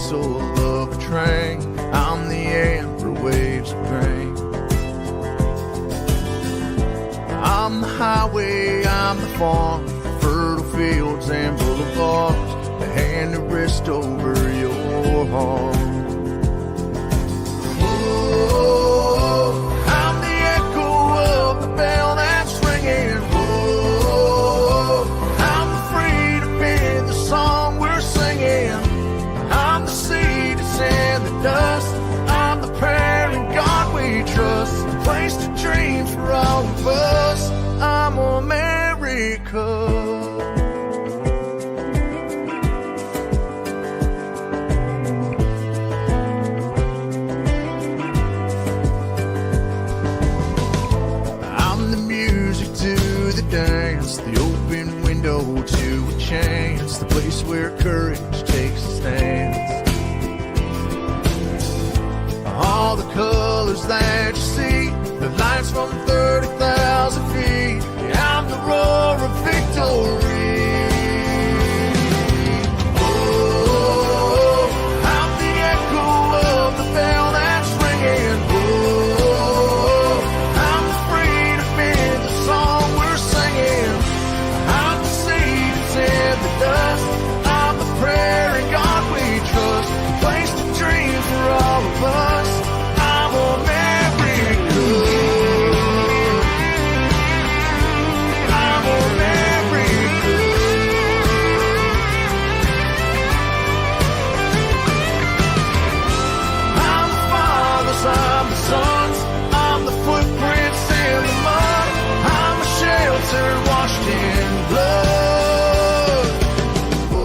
whistle of a train. I'm the amber waves of grain. I'm the highway, I'm the farm, fertile fields and boulevards, the hand that rests over your heart. Oh, I'm the echo of the bell that's ringing. Oh, I'm the freedom in the song we're singing. I'm the seed that's in the dust. I'm the prayer in God we trust. A place to dream for all of us. I'm America. Dance, the open window to a chance, the place where courage takes a stance. All the colors that you see, the lights from 30,000 feet. Yeah, I'm the roar of victory. Oh, I'm the echo of the bell that's ringing. Oh, I'm the freedom in the song we're singing. I'm the seed that's in the dust. I'm the prayer in God we trust. A place to dream for all of us. I'm America. I'm America. I'm the fathers, I'm the sons. I'm the footprints in the mud. I'm a shelter washed in blood. Oh,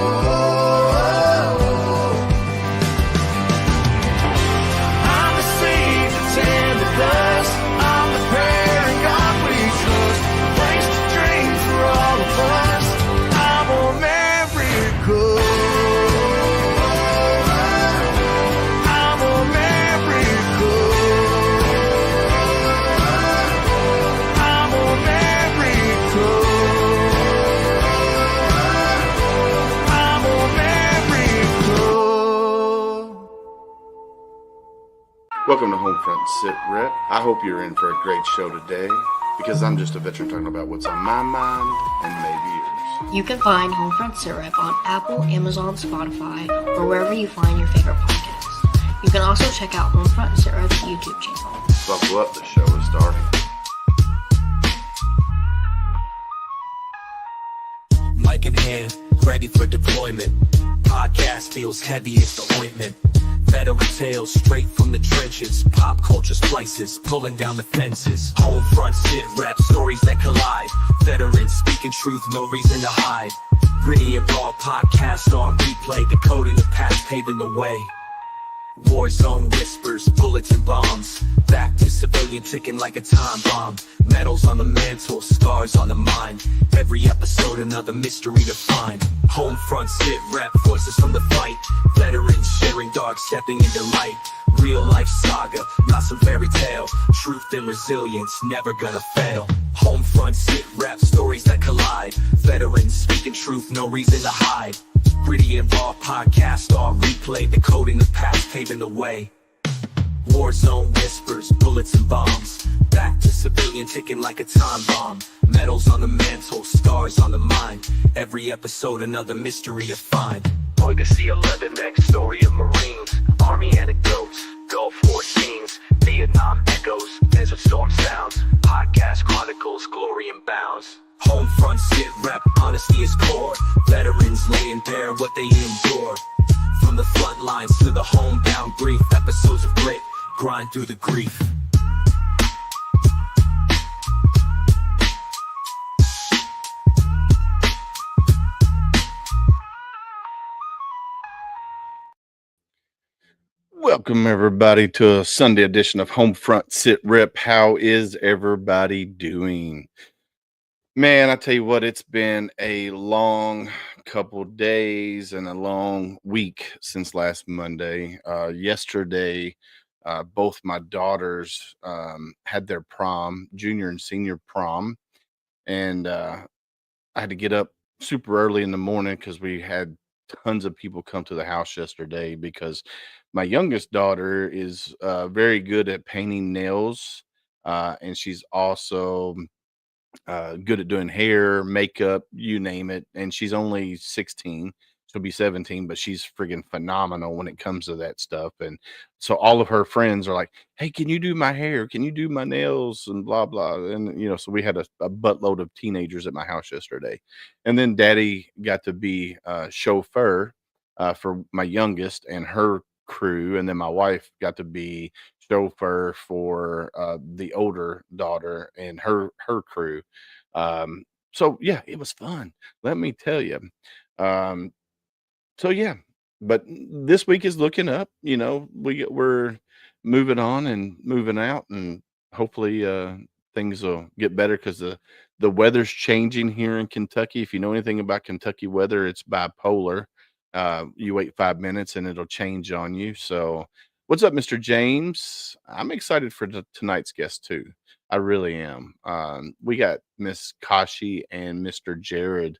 oh, oh, I'm the seed that's in the dust. I'm the prayer in God we trust. A place to dream for all of us. I'm America. I'm America. I'm America. I'm America. Welcome to HomeFront Sitrep. I hope you're in for a great show today, because I'm just a veteran talking about what's on my mind and maybe yours. You can find HomeFront Sitrep on Apple, Amazon, Spotify, or wherever you find your favorite podcasts. You can also check out HomeFront Sitrep's YouTube channel. Buckle up, the show is starting. Mic in hand, ready for deployment. Podcast feels heavy as the ointment. Veteran tales straight from the trenches. Pop culture splices, pulling down the fences. Homefront sit rap, stories that collide. Veterans speaking truth, no reason to hide. Gritty and raw podcast on replay. Decoding the past, paving the way. War zone whispers, bullets and bombs. Back to civilian ticking like a time bomb. Medals on the mantle, scars on the mind. Every episode another mystery to find. Homefront sit rep, voices from the fight. Veterans sharing dark, stepping into light. Real life saga, not some fairy tale. Truth and resilience, never gonna fail. Homefront sit rep, stories that collide. Veterans speaking truth, no reason to hide. Gritty and raw podcast, all replay. Decoding the past, paving the way. War zone whispers, bullets and bombs. Back to civilian ticking like a time bomb. Medals on the mantle, scars on the mind. Every episode another mystery to find. Legacy 11, next story of Marines. Army anecdotes, Gulf War scenes. Vietnam echoes, Desert Storm sounds. Podcast chronicles, glory and bounds. Homefront sit rep, honesty is core. Veterans laying bare what they endure. From the front lines to the homebound grief. Episodes of grit, grind through the grief. Welcome, everybody, to a Sunday edition of Homefront Sitrep. How is everybody doing? Man, I tell you what, it's been a long couple days and a long week since last Monday. Yesterday, both my daughters had their prom, junior and senior prom. and I had to get up super early in the morning because we had tons of people come to the house yesterday because my youngest daughter is very good at painting nails, and she's also good at doing hair, makeup, you name it. And she's only 16. She'll be 17, but she's friggin' phenomenal when it comes to that stuff. And so all of her friends are like, "Hey, can you do my hair? Can you do my nails?" And blah blah. And so we had a buttload of teenagers at my house yesterday. And then Daddy got to be chauffeur for my youngest and her crew, and then my wife got to be chauffeur for the older daughter and her crew. um, so yeah, it was fun. Let me tell you. Um, so yeah, but this week is looking up. We're moving on and moving out, and hopefully things will get better because the weather's changing here in Kentucky. If you know anything about Kentucky weather, it's bipolar. You wait 5 minutes and it'll change on you. So, what's up, Mr. James? I'm excited for tonight's guest too. I really am. We got Miss Kashi and Mr. Jared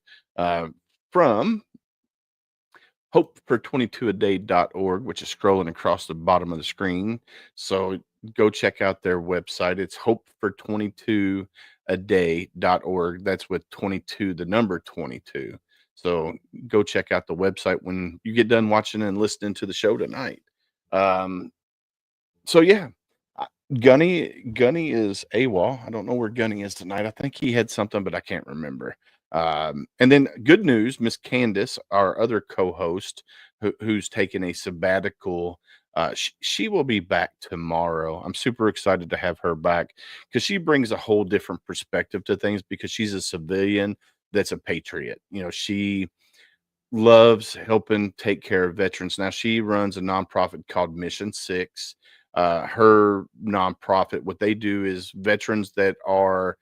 from hopefor22aday.org, which is scrolling across the bottom of the screen. So go check out their website. It's hopefor22aday.org. That's with 22, the number 22. So go check out the website when you get done watching and listening to the show tonight. So yeah, Gunny is AWOL. I don't know where Gunny is tonight. I think he had something, but I can't remember. And then good news, Miss Candace, our other co-host, who's taken a sabbatical. She will be back tomorrow. I'm super excited to have her back because she brings a whole different perspective to things because she's a civilian that's a patriot. She loves helping take care of veterans. Now she runs a nonprofit called Mission 6. Her nonprofit, what they do is veterans that are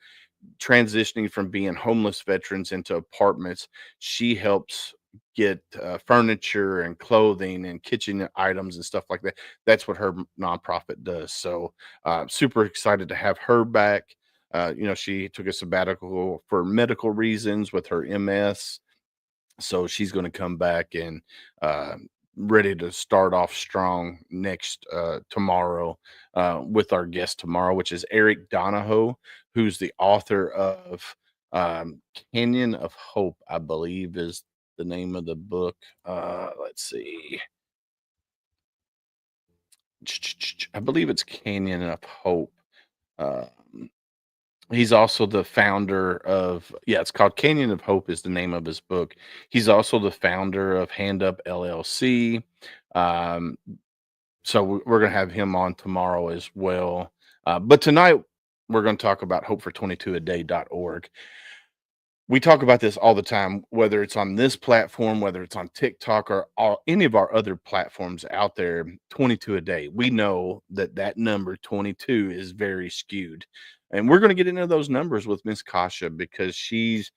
transitioning from being homeless veterans into apartments. She helps get furniture and clothing and kitchen items and stuff like that. That's what her nonprofit does. So super excited to have her back. She took a sabbatical for medical reasons with her MS. So she's going to come back and uh, ready to start off strong next tomorrow with our guest tomorrow, which is Eric Donahoe, who's the author of Canyon of Hope, I believe is the name of the book. Let's see. I believe it's Canyon of Hope. Um, He's also the founder of, it's called Canyon of Hope is the name of his book. He's also the founder of Hand Up LLC. Um, so we're going to have him on tomorrow as well. But tonight we're going to talk about hopefor22aday.org. We talk about this all the time, whether it's on this platform, whether it's on TikTok or any of our other platforms out there. 22 a day. We know that number 22 is very skewed. And we're going to get into those numbers with Miss Kasha because she's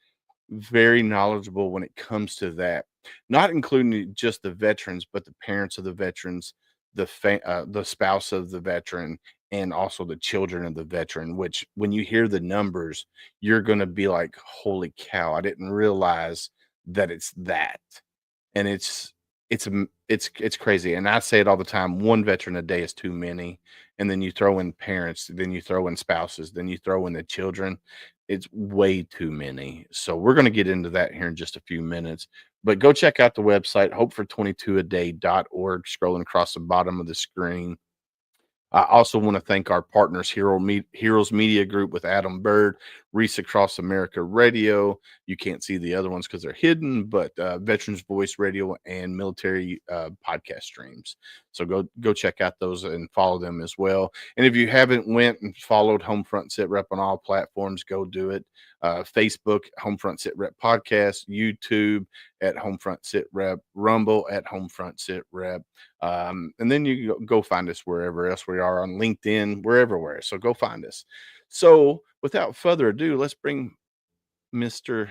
very knowledgeable when it comes to that, not including just the veterans, but the parents of the veterans, the spouse of the veteran, and also the children of the veteran. Which, when you hear the numbers, you're going to be like, "Holy cow! I didn't realize that it's that." And it's crazy. And I say it all the time: one veteran a day is too many. And then you throw in parents, then you throw in spouses, then you throw in the children. It's way too many. So we're going to get into that here in just a few minutes. But go check out the website, hopefor22aday.org, scrolling across the bottom of the screen. I also want to thank our partners, Heroes Media Group with Adam Bird, Reese Across America Radio. You can't see the other ones because they're hidden, but Veterans Voice Radio and military podcast streams. So go check out those and follow them as well. And if you haven't went and followed HomeFront Sitrep on all platforms, go do it. Facebook, HomeFront Sitrep Podcast, YouTube at HomeFront Sitrep, Rumble at HomeFront Sitrep. And then you go find us wherever else we are on LinkedIn. We're everywhere. So go find us. So without further ado, let's bring Mr.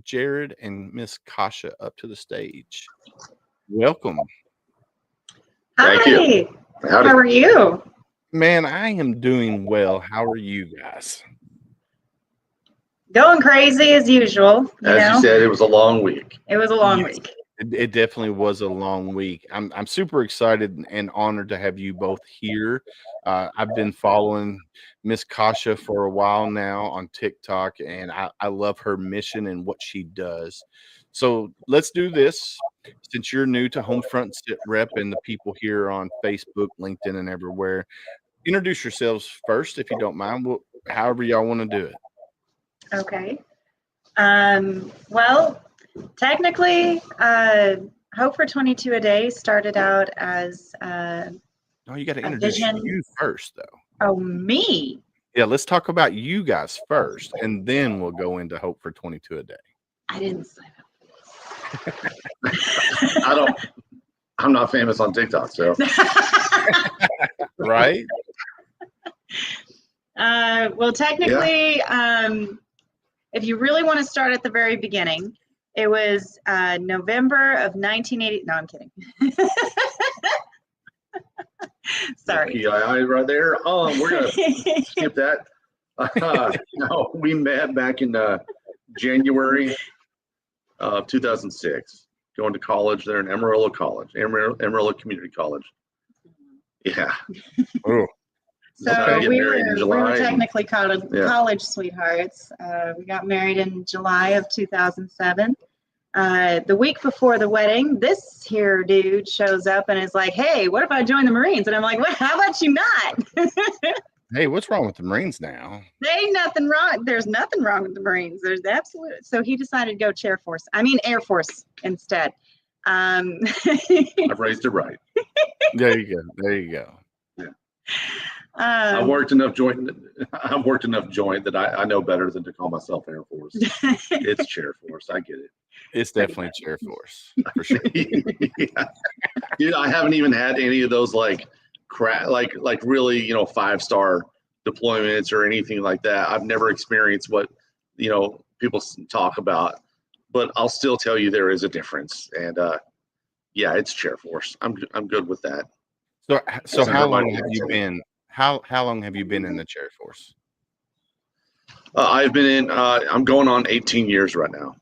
Jared and Miss Kasha up to the stage. Welcome. Thank you. How are you? Man, I am doing well. How are you guys? Going crazy as usual. As you said, it was a long week. It was a long Yes. week. It definitely was a long week. I'm super excited and honored to have you both here. I've been following Miss Kasha for a while now on TikTok, and I love her mission and what she does. So let's do this. Since you're new to HomeFront Sitrep and the people here on Facebook, LinkedIn, and everywhere, introduce yourselves first, if you don't mind. However y'all want to do it. Okay. Well, technically, Hope for 22 a Day started out as No, you got to a introduce vision. you first, though. Oh, me. Yeah, let's talk about you guys first, and then we'll go into Hope for 22 a Day. I didn't sign up. I'm not famous on TikTok, so. Right? Well, technically, if you really want to start at the very beginning, it was November of 1980. No, I'm kidding. Sorry. PII right there. Oh, we're going to skip that. No, we met back in January of 2006, going to college there in Amarillo Community College. Yeah. Oh, So Okay. we Married in were July technically college, Yeah. college sweethearts. We got married in July of 2007. The week before the wedding, this here dude shows up and is like, "Hey, what if I join the Marines?" And I'm like, "Well, how about you not?" hey, what's wrong with the Marines now? There ain't nothing wrong. There's nothing wrong with the Marines. There's absolute. So he decided to go Air Force instead. I've raised it right. There you go. There you go. I've worked enough joint that I know better than to call myself Air Force. It's Chair Force. I get it. It's definitely Chair Force for sure. Yeah. Dude, I haven't even had any of those like really, 5-star deployments or anything like that. I've never experienced what, people talk about, but I'll still tell you there is a difference. And yeah, it's Chair Force. I'm good with that. So how long have you been? How long have you been in the Chair Force? I've been in. I'm going on 18 years right now.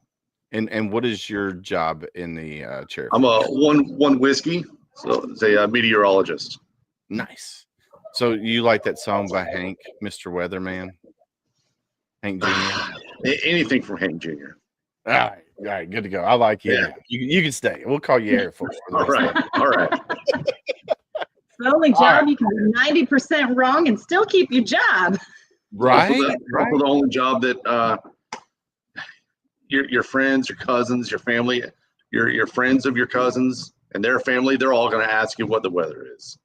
And what is your job in the Chair Force? I'm a one whiskey, so it's a meteorologist. Nice. So you like that song by Hank, Mr. Weatherman? Hank Jr.? Anything from Hank Jr. All right, good to go. I like you. Yeah. You can stay. We'll call you Air Force. For the rest of All right. the only job you can be 90% wrong and still keep your job. Right. Also the only job that your friends, your cousins, your family, your friends of your cousins and their family, they're all going to ask you what the weather is.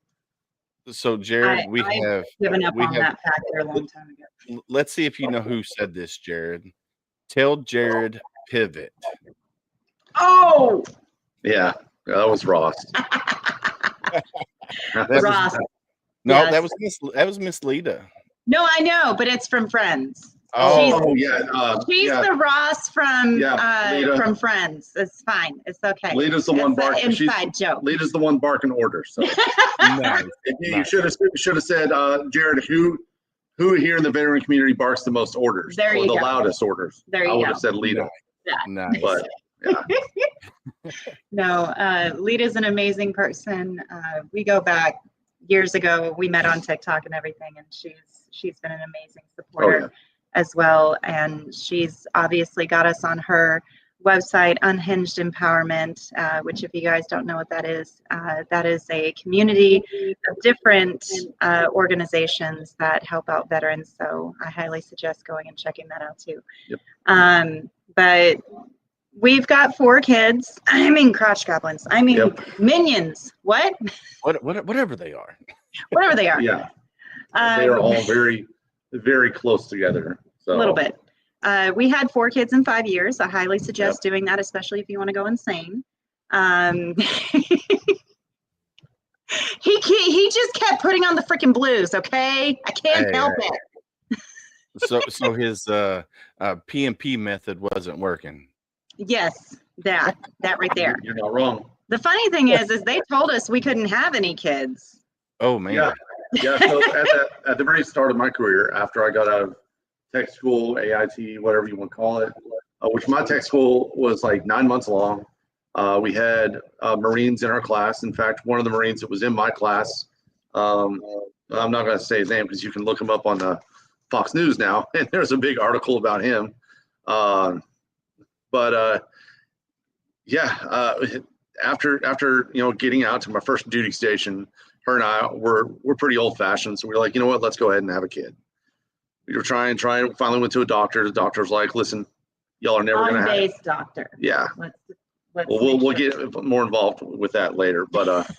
So Jared, I've given up on that factor a long time ago. Let's see if you know who said this, Jared. Tell Jared pivot. Oh, Yeah, that was Ross. Ross. No, Yes. that was Miss Lita. No, I know, but it's from Friends. Oh yeah. She's yeah. the Ross from Lita. from Friends. It's fine. It's okay. Lita's the one It's an barking. inside joke. Lita's the one barking orders. So Nice. you should have said, Jared, who here in the veteran community barks the most orders There or you the go. loudest orders? There I you would go. have said Lita, Nice. but yeah. No, Lita's an amazing person. We go back years ago. We met on TikTok and everything, and she's been an amazing supporter as well. And she's obviously got us on her website, Unhinged Empowerment, which if you guys don't know what that is a community of different organizations that help out veterans. So I highly suggest going and checking that out too. Yep. But we've got 4 kids. I mean crotch goblins. I mean minions. What? Whatever they are. Whatever they are. Yeah. They are all very, very close together. So A little bit. We had 4 kids in 5 years. I highly suggest doing that, especially if you want to go insane. He just kept putting on the freaking blues. Okay, I can't help it. So his PMP method wasn't working. Yes, that right there. You're not wrong. The funny thing is they told us we couldn't have any kids. Oh man. Yeah. So at the very start of my career, after I got out of tech school, AIT, whatever you want to call it, which my tech school was like 9 months long. We had Marines in our class. In fact, one of the Marines that was in my class, I'm not going to say his name because you can look him up on the Fox News now, and there's a big article about him. After getting out to my first duty station, her and I we're pretty old fashioned, so we were like, you know what, let's go ahead and have a kid. We were trying. Finally went to a doctor. The doctor's like, listen, y'all are never going to have. On-base doctor. Yeah. Let's We'll get more involved with that later. But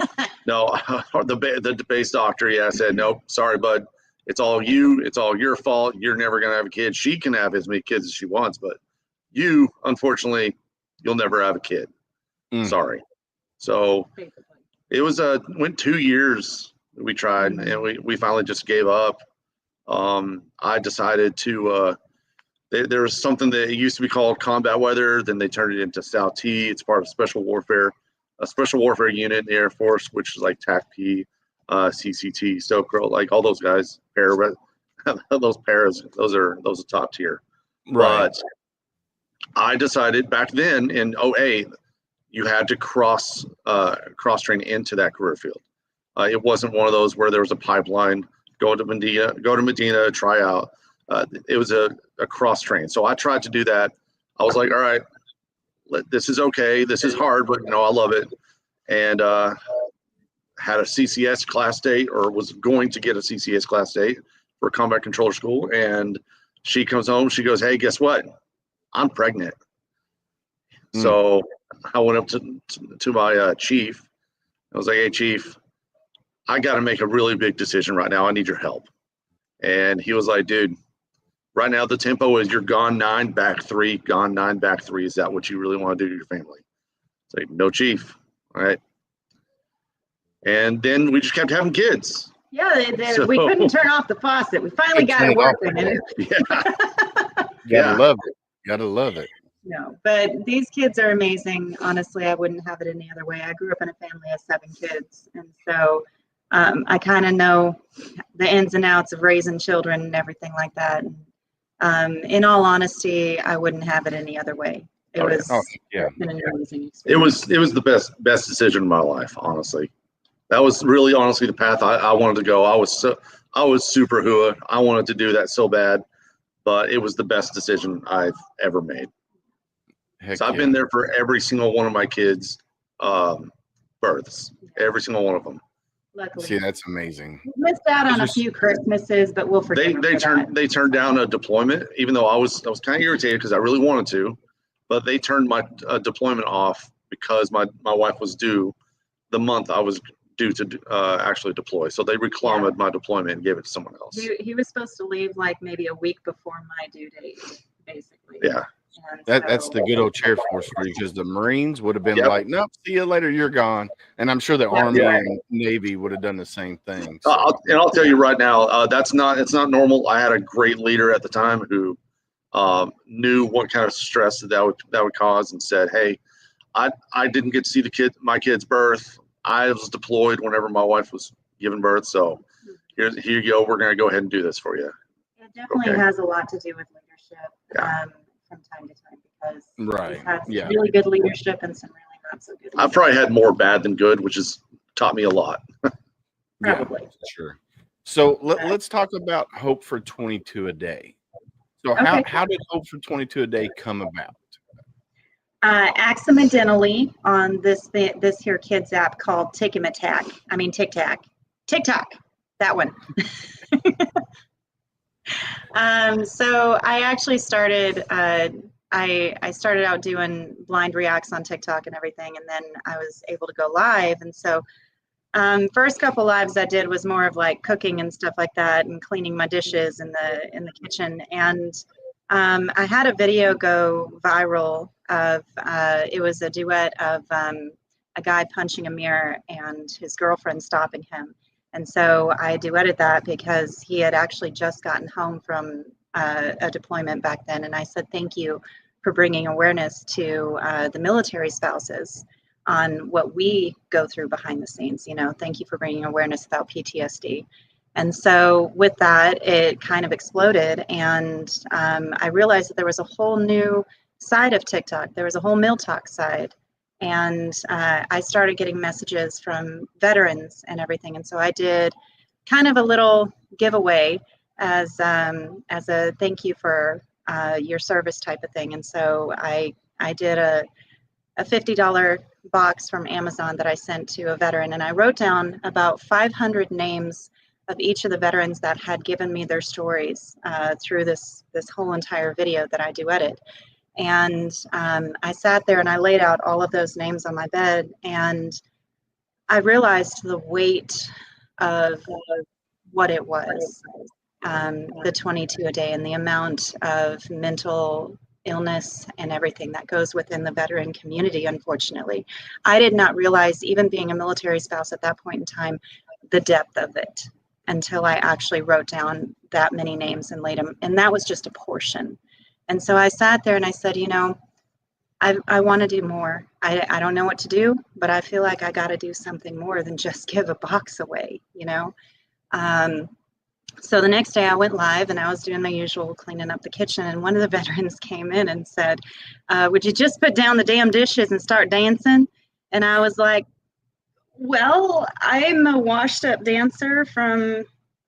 no, the base doctor, said, nope, sorry, bud. It's all you. It's all your fault. You're never going to have a kid. She can have as many kids as she wants, but you, unfortunately, you'll never have a kid. Sorry. So it was went 2 years we tried, and we finally just gave up. I decided to there was something that it used to be called combat weather, then they turned it into SAL-T. It's part of a special warfare unit in the Air Force, which is like TAC-P, CCT, Stoker, like all those guys, those paras, those are top tier. Right. But I decided back then in 2008, you had to cross train into that career field. It wasn't one of those where there was a pipeline, go to Medina, try out. It was a cross train. So I tried to do that. I was like, all right, this is okay. This is hard, but I love it. And had a CCS class date, or was going to get a CCS class date for combat controller school. And she comes home, she goes, hey, guess what? I'm pregnant. So I went up to my chief. I was like, hey, chief, I got to make a really big decision right now. I need your help. And he was like, dude, right now the tempo is you're gone 9, back 3, gone 9, back 3. Is that what you really want to do to your family? It's like, no, chief. All right. And then we just kept having kids. Yeah, we couldn't turn off the faucet. We finally got it working. Gotta love it. No, but these kids are amazing. Honestly, I wouldn't have it any other way. I grew up in a family of 7 kids, and so I kind of know the ins and outs of raising children and everything like that. In all honesty, I wouldn't have it any other way. It was an amazing experience. It was the best decision of my life, honestly. That was really honestly the path I wanted to go. I was super hua. I wanted to do that so bad, but it was the best decision I've ever made. So I've been there for every single one of my kids' births, every single one of them. Luckily. See, that's amazing. We missed out on a few Christmases, but we'll forgive them. They turned down a deployment, even though I was kind of irritated because I really wanted to, but they turned my deployment off because my wife was due the month I was due to actually deploy. So they reclaimed my deployment and gave it to someone else. He was supposed to leave like maybe a week before my due date, basically. Yeah. That's the good old chair force for you, because the Marines would have been like, nope, see you later, you're gone. And I'm sure the Army and Navy would have done the same thing. So. I'll tell you right now, it's not normal. I had a great leader at the time who knew what kind of stress that would cause, and said, hey, I didn't get to see my kid's birth. I was deployed whenever my wife was giving birth. So here you go. We're going to go ahead and do this for you. It definitely has a lot to do with leadership. From time to time, because he's had some really good leadership and some really not so good leadership. I've probably had more bad than good, which has taught me a lot. Probably. Yeah, sure. So let's talk about Hope for 22 a Day. So how did Hope for 22 a Day come about? Accidentally on this here kids app called TikTok, that one. So I actually started, I started out doing blind reacts on TikTok and everything, and then I was able to go live. And so first couple lives I did was more of like cooking and stuff like that, and cleaning my dishes in the kitchen. And I had a video go viral of, it was a duet of a guy punching a mirror and his girlfriend stopping him. And so I duetted that because he had actually just gotten home from a deployment back then. And I said, thank you for bringing awareness to the military spouses on what we go through behind the scenes. Thank you for bringing awareness about PTSD. And so with that, it kind of exploded. And I realized that there was a whole new side of TikTok. There was a whole Meal Talk side. And I started getting messages from veterans and everything. And so I did kind of a little giveaway as a thank you for your service type of thing. And so I did a $50 box from Amazon that I sent to a veteran, and I wrote down about 500 names of each of the veterans that had given me their stories through this whole entire video that I do edit. And I sat there and I laid out all of those names on my bed, and I realized the weight of what it was, the 22 a day, and the amount of mental illness and everything that goes within the veteran community. Unfortunately, I did not realize, even being a military spouse at that point in time, the depth of it until I actually wrote down that many names and laid them, and that was just a portion. And so I sat there and I said, you know, I want to do more. I don't know what to do, but I feel like I got to do something more than just give a box away, you know. So the next day I went live and I was doing my usual cleaning up the kitchen, and one of the veterans came in and said, would you just put down the damn dishes and start dancing? And I was like, well, I'm a washed up dancer from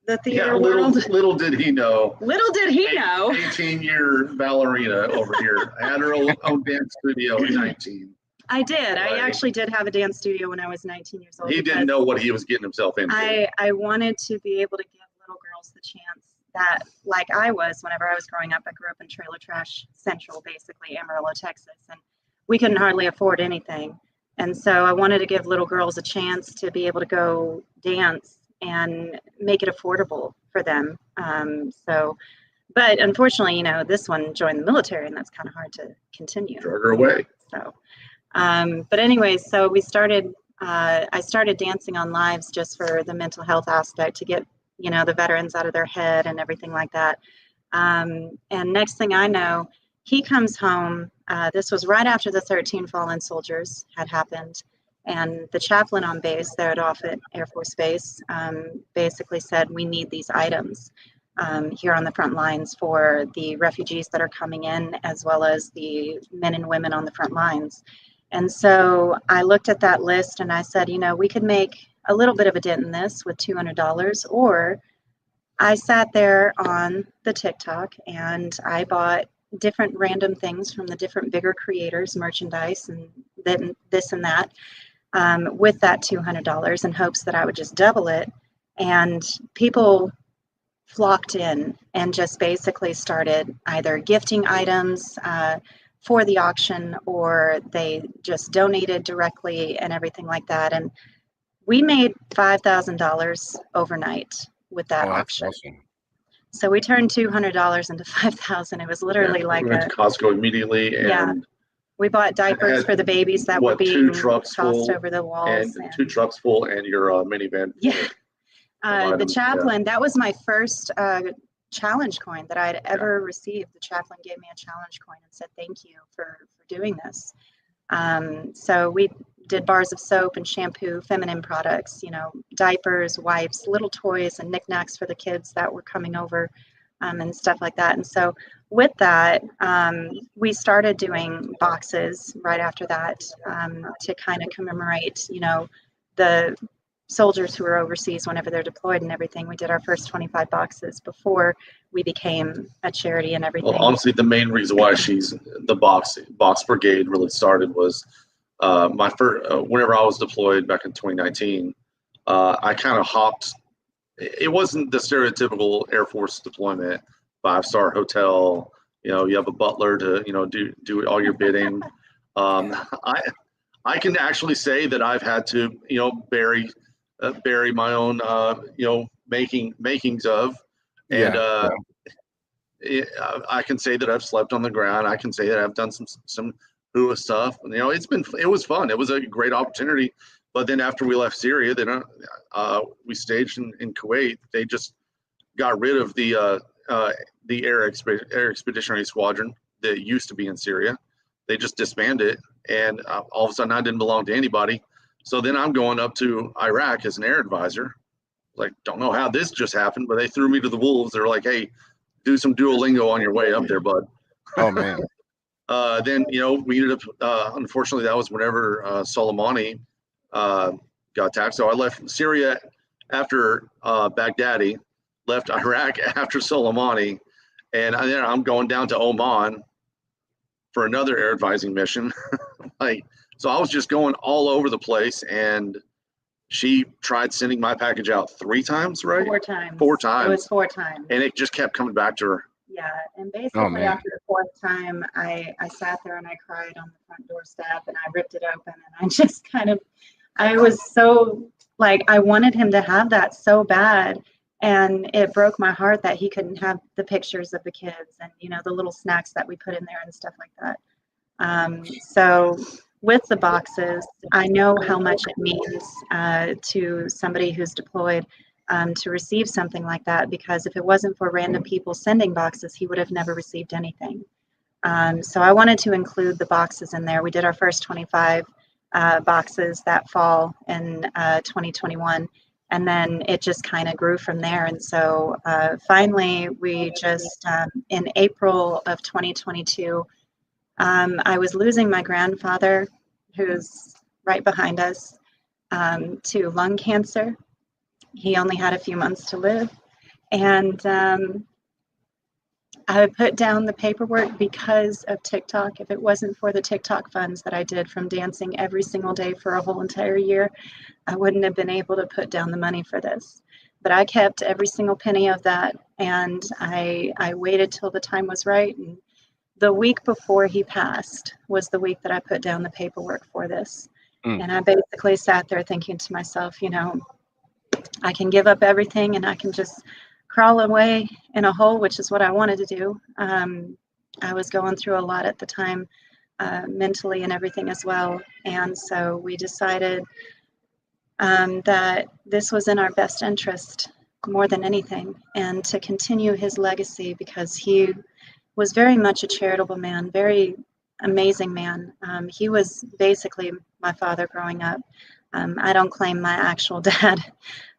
the theater world. Little did he know. Little did he know. 18-year ballerina over here. I had her own dance studio at 19. I did. Right. I actually did have a dance studio when I was 19 years old. He didn't know what he was getting himself into. I wanted to be able to give little girls the chance that, like I was whenever I was growing up. I grew up in Trailer Trash Central, basically Amarillo, Texas, and we couldn't hardly afford anything. And so I wanted to give little girls a chance to be able to go dance and make it affordable for them. But unfortunately, you know, this one joined the military, and that's kind of hard to continue. Drug her away. So, but anyways, so we started, I started dancing on lives just for the mental health aspect, to get, you know, the veterans out of their head and everything like that. And next thing I know, he comes home. This was right after the 13 fallen soldiers had happened. And the chaplain on base there at Offutt Air Force Base basically said, we need these items here on the front lines for the refugees that are coming in, as well as the men and women on the front lines. And so I looked at that list and I said, you know, we could make a little bit of a dent in this with $200. Or I sat there on the TikTok and I bought different random things from the different bigger creators, merchandise and then this and that, with that $200 in hopes that I would just double it. And people flocked in and just basically started either gifting items for the auction, or they just donated directly and everything like that. And we made $5,000 overnight with that auction. Awesome. So we turned $200 into $5,000. It was literally like we went to Costco immediately, and yeah. We bought diapers for the babies that were being tossed over the walls. And 2 trucks full, and your minivan. Yeah. The chaplain, that was my first challenge coin that I had ever received. The chaplain gave me a challenge coin and said, thank you for doing this. So we did bars of soap and shampoo, feminine products, you know, diapers, wipes, little toys and knickknacks for the kids that were coming over, and stuff like that. And so with that, we started doing boxes right after that, to kind of commemorate, you know, the soldiers who are overseas whenever they're deployed and everything. We did our first 25 boxes before we became a charity and everything. Well, honestly, the main reason why the box brigade really started was my first, whenever I was deployed back in 2019, I kind of hopped. It wasn't the stereotypical Air Force deployment, 5-star hotel, you know, you have a butler to, you know, do all your bidding. I can actually say that I've had to, you know, bury my own, you know, makings of, and I can say that I've slept on the ground. I can say that I've done some HUA stuff. You know, it was fun. It was a great opportunity. But then after we left Syria, then we staged in Kuwait. They just got rid of the Air Expeditionary Squadron that used to be in Syria. They just disbanded, and all of a sudden I didn't belong to anybody. So then I'm going up to Iraq as an air advisor, Like, don't know how this just happened, but they threw me to the wolves. They're like, hey, do some Duolingo on your way up there, bud. Oh man. Then, we ended up, unfortunately, that was whenever Soleimani got attacked. So I left Syria after Baghdadi, left Iraq after Soleimani, and then I'm going down to Oman for another air advising mission. So I was just going all over the place, and she tried sending my package out 3 times, right? 4 times. 4 times. It was 4 times. And it just kept coming back to her. Yeah, and basically man. after the 4th time, I sat there and I cried on the front doorstep, and I ripped it open, and I just I was so, like, I wanted him to have that so bad, and it broke my heart that he couldn't have the pictures of the kids and, the little snacks that we put in there and stuff like that. So with the boxes, I know how much it means to somebody who's deployed to receive something like that, because if it wasn't for random people sending boxes, he would have never received anything. So I wanted to include the boxes in there. We did our first 25 boxes that fall in 2021, and then it just kind of grew from there. And so finally, we just, in April of 2022, I was losing my grandfather, who's right behind us, to lung cancer. He only had a few months to live. And I would put down the paperwork because of TikTok. If it wasn't for the TikTok funds that I did from dancing every single day for a whole entire year, I wouldn't have been able to put down the money for this. But I kept every single penny of that, and I waited till the time was right. And the week before he passed was the week that I put down the paperwork for this. And I basically sat there thinking to myself, I can give up everything and I can just crawl away in a hole, which is what I wanted to do. I was going through a lot at the time, mentally and everything as well. And so we decided that this was in our best interest more than anything, and to continue his legacy, because he was very much a charitable man, very amazing man. He was basically my father growing up. I don't claim my actual dad,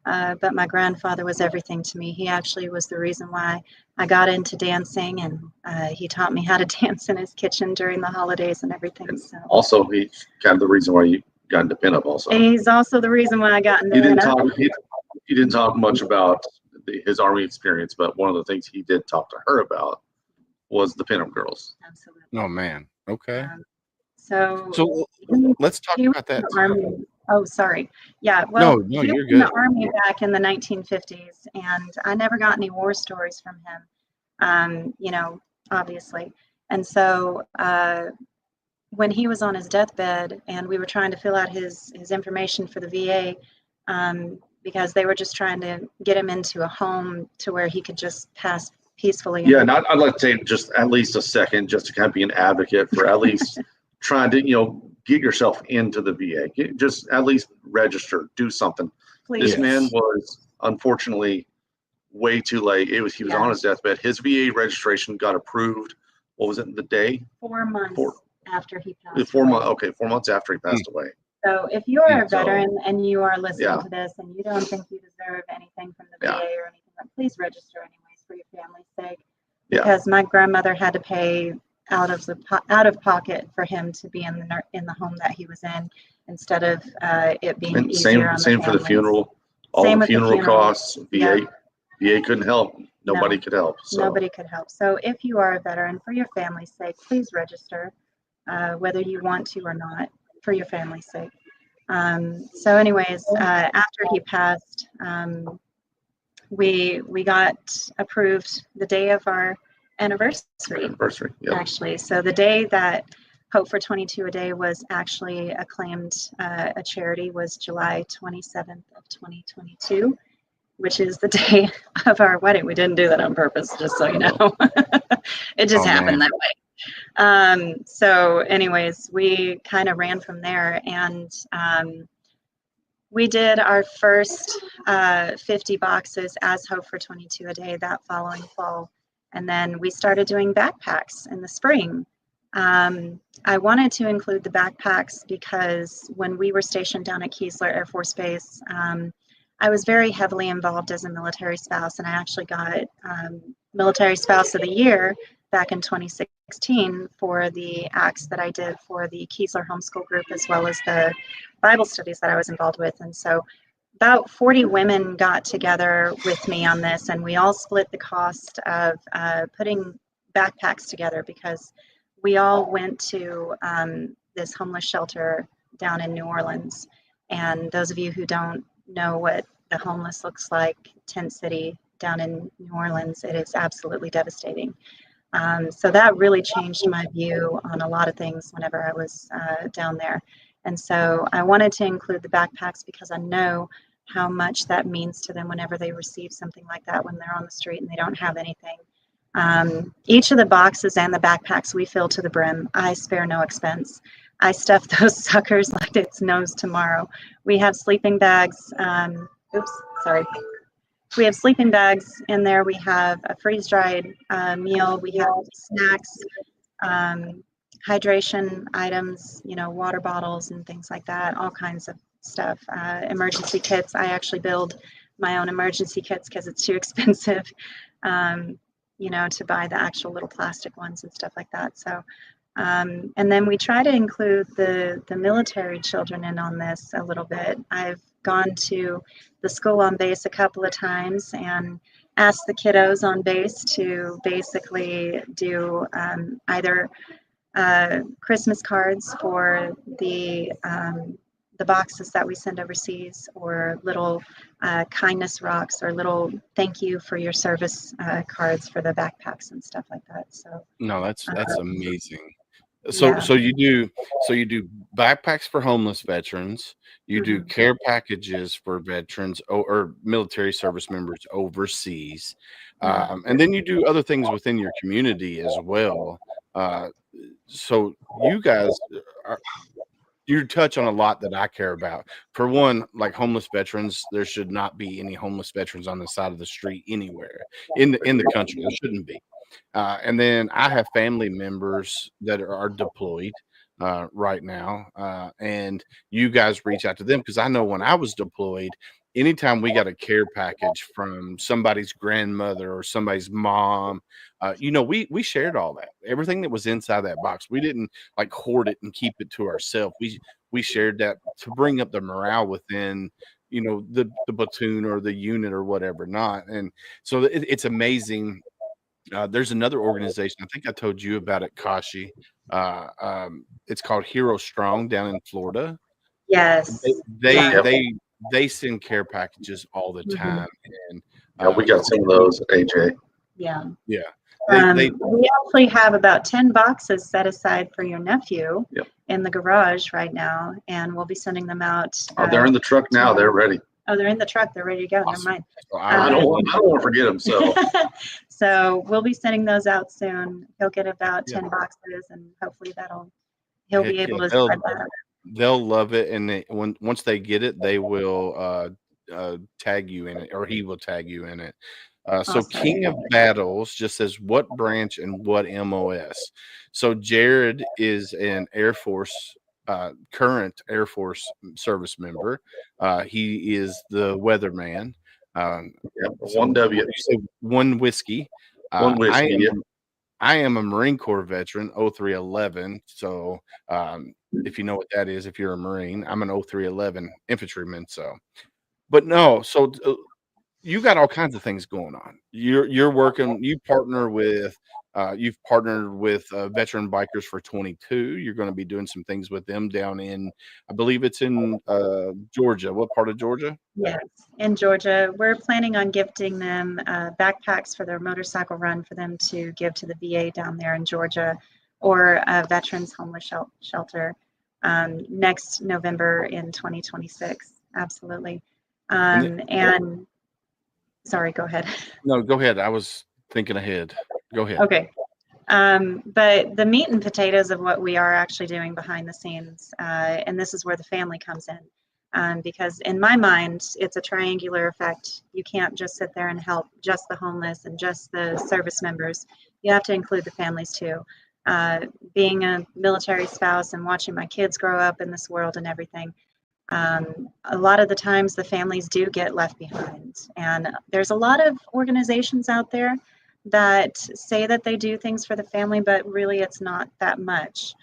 but my grandfather was everything to me. He actually was the reason why I got into dancing, and he taught me how to dance in his kitchen during the holidays and everything. So also, he's kind of the reason why you got into pinup. Also, he's also the reason why I got into pinup. He didn't talk much about his Army experience, but one of the things he did talk to her about was the pinup girls. Absolutely. Oh man. Okay. So let's talk about that. Army. Oh, sorry. Yeah. Well, no, he you're was in good. the Army back in the 1950s, and I never got any war stories from him. Obviously. And so when he was on his deathbed, and we were trying to fill out his information for the VA, because they were just trying to get him into a home to where he could just pass peacefully. Yeah, and I'd like to take just at least a second just to kind of be an advocate for at least trying to, get yourself into the VA. Just at least register, do something. Please. This man was unfortunately way too late. He was on his deathbed. His VA registration got approved. What was it? The day? 4 months after he passed. 4 months. Okay, 4 months after he passed away. So if you are a veteran and you are listening to this and you don't think you deserve anything from the VA or anything, please register anyways for your family's sake. Because my grandmother had to pay out of pocket for him to be in the home that he was in, instead of it being and easier on the same for the funeral. All the funeral costs. VA couldn't help. Nobody could help. So. Nobody could help. So if you are a veteran, for your family's sake, please register, whether you want to or not, for your family's sake. So anyways, after he passed, we got approved the day of our anniversary, actually. So the day that Hope for 22 a Day was actually acclaimed a charity was July 27th of 2022, which is the day of our wedding. We didn't do that on purpose, just so you know. It just happened that way. So anyways, we kind of ran from there, and we did our first 50 boxes as Hope for 22 a Day that following fall. And then we started doing backpacks in the spring. I wanted to include the backpacks because when we were stationed down at Keesler Air Force Base, I was very heavily involved as a military spouse, and I actually got Military Spouse of the Year back in 2016 for the acts that I did for the Kiesler Homeschool Group, as well as the Bible studies that I was involved with. And so about 40 women got together with me on this, and we all split the cost of putting backpacks together, because we all went to this homeless shelter down in New Orleans. And those of you who don't know what the homeless looks like, tent city down in New Orleans, it is absolutely devastating. So that really changed my view on a lot of things whenever I was down there. And so I wanted to include the backpacks because I know how much that means to them whenever they receive something like that, when they're on the street and they don't have anything. Each of the boxes and the backpacks we fill to the brim. I spare no expense. I stuff those suckers like it's no's tomorrow. We have sleeping bags. We have sleeping bags in there. We have a freeze-dried meal. We have snacks, hydration items, water bottles and things like that, all kinds of stuff. Emergency kits. I actually build my own emergency kits because it's too expensive, to buy the actual little plastic ones and stuff like that. So, and then we try to include the military children in on this a little bit. I've gone to the school on base a couple of times and asked the kiddos on base to basically do either Christmas cards for the boxes that we send overseas, or little kindness rocks, or little thank you for your service cards for the backpacks and stuff like that. So No, that's amazing. So yeah. so you do backpacks for homeless veterans, you do care packages for veterans or military service members overseas, and then you do other things within your community as well. So you guys you touch on a lot that I care about. For one, like homeless veterans, there should not be any homeless veterans on the side of the street anywhere in the country. There shouldn't be. And then I have family members that are deployed right now, and you guys reach out to them, because I know when I was deployed, anytime we got a care package from somebody's grandmother or somebody's mom, we shared all that, everything that was inside that box. We didn't like hoard it and keep it to ourselves. We shared that to bring up the morale within the platoon or the unit or whatever not. And so it's amazing. There's another organization, I think I told you about it, Kashi. It's called Hero Strong down in Florida. Yes. They send care packages all the time, and we got some of those, AJ. Yeah. Yeah. We actually have about 10 boxes set aside for your nephew Yep. in the garage right now, and we'll be sending them out. They're in the truck now. They're ready. Oh, they're in the truck. They're ready to go. Awesome. Never mind. So I don't want to forget them. So So we'll be sending those out soon. He'll get about 10 boxes, and hopefully he'll be able to spread that. They'll love it, and once they get it, they will tag you in it, or he will tag you in it. So Awesome. King of Battles just says what branch and what MOS. So Jared is an Air Force, current Air Force service member. He is the weatherman. one W. You say one whiskey. One whiskey. I am a Marine Corps veteran, 0311. So if you know what that is, if you're a Marine, I'm an 0311 infantryman. So, but no, so you got all kinds of things going on. You're working. You've partnered with Veteran Bikers for 22. You're going to be doing some things with them down in, I believe it's in Georgia. What part of Georgia? Yes, in Georgia. We're planning on gifting them backpacks for their motorcycle run for them to give to the VA down there in Georgia, or a veterans homeless shelter next November in 2026. Absolutely. And sorry, go ahead. No, go ahead. I was thinking ahead. Go ahead. Okay. But the meat and potatoes of what we are actually doing behind the scenes, and this is where the family comes in, because in my mind, it's a triangular effect. You can't just sit there and help just the homeless and just the service members. You have to include the families too. Being a military spouse and watching my kids grow up in this world and everything, A lot of the times the families do get left behind. And there's a lot of organizations out there that say that they do things for the family, but really it's not that much.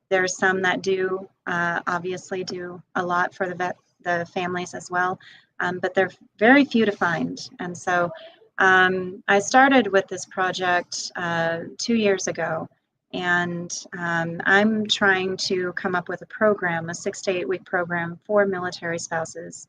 There's some that do obviously do a lot for the families as well, but they're very few to find. And so I started with this project 2 years ago, and I'm trying to come up with a program, a 6 to 8 week program for military spouses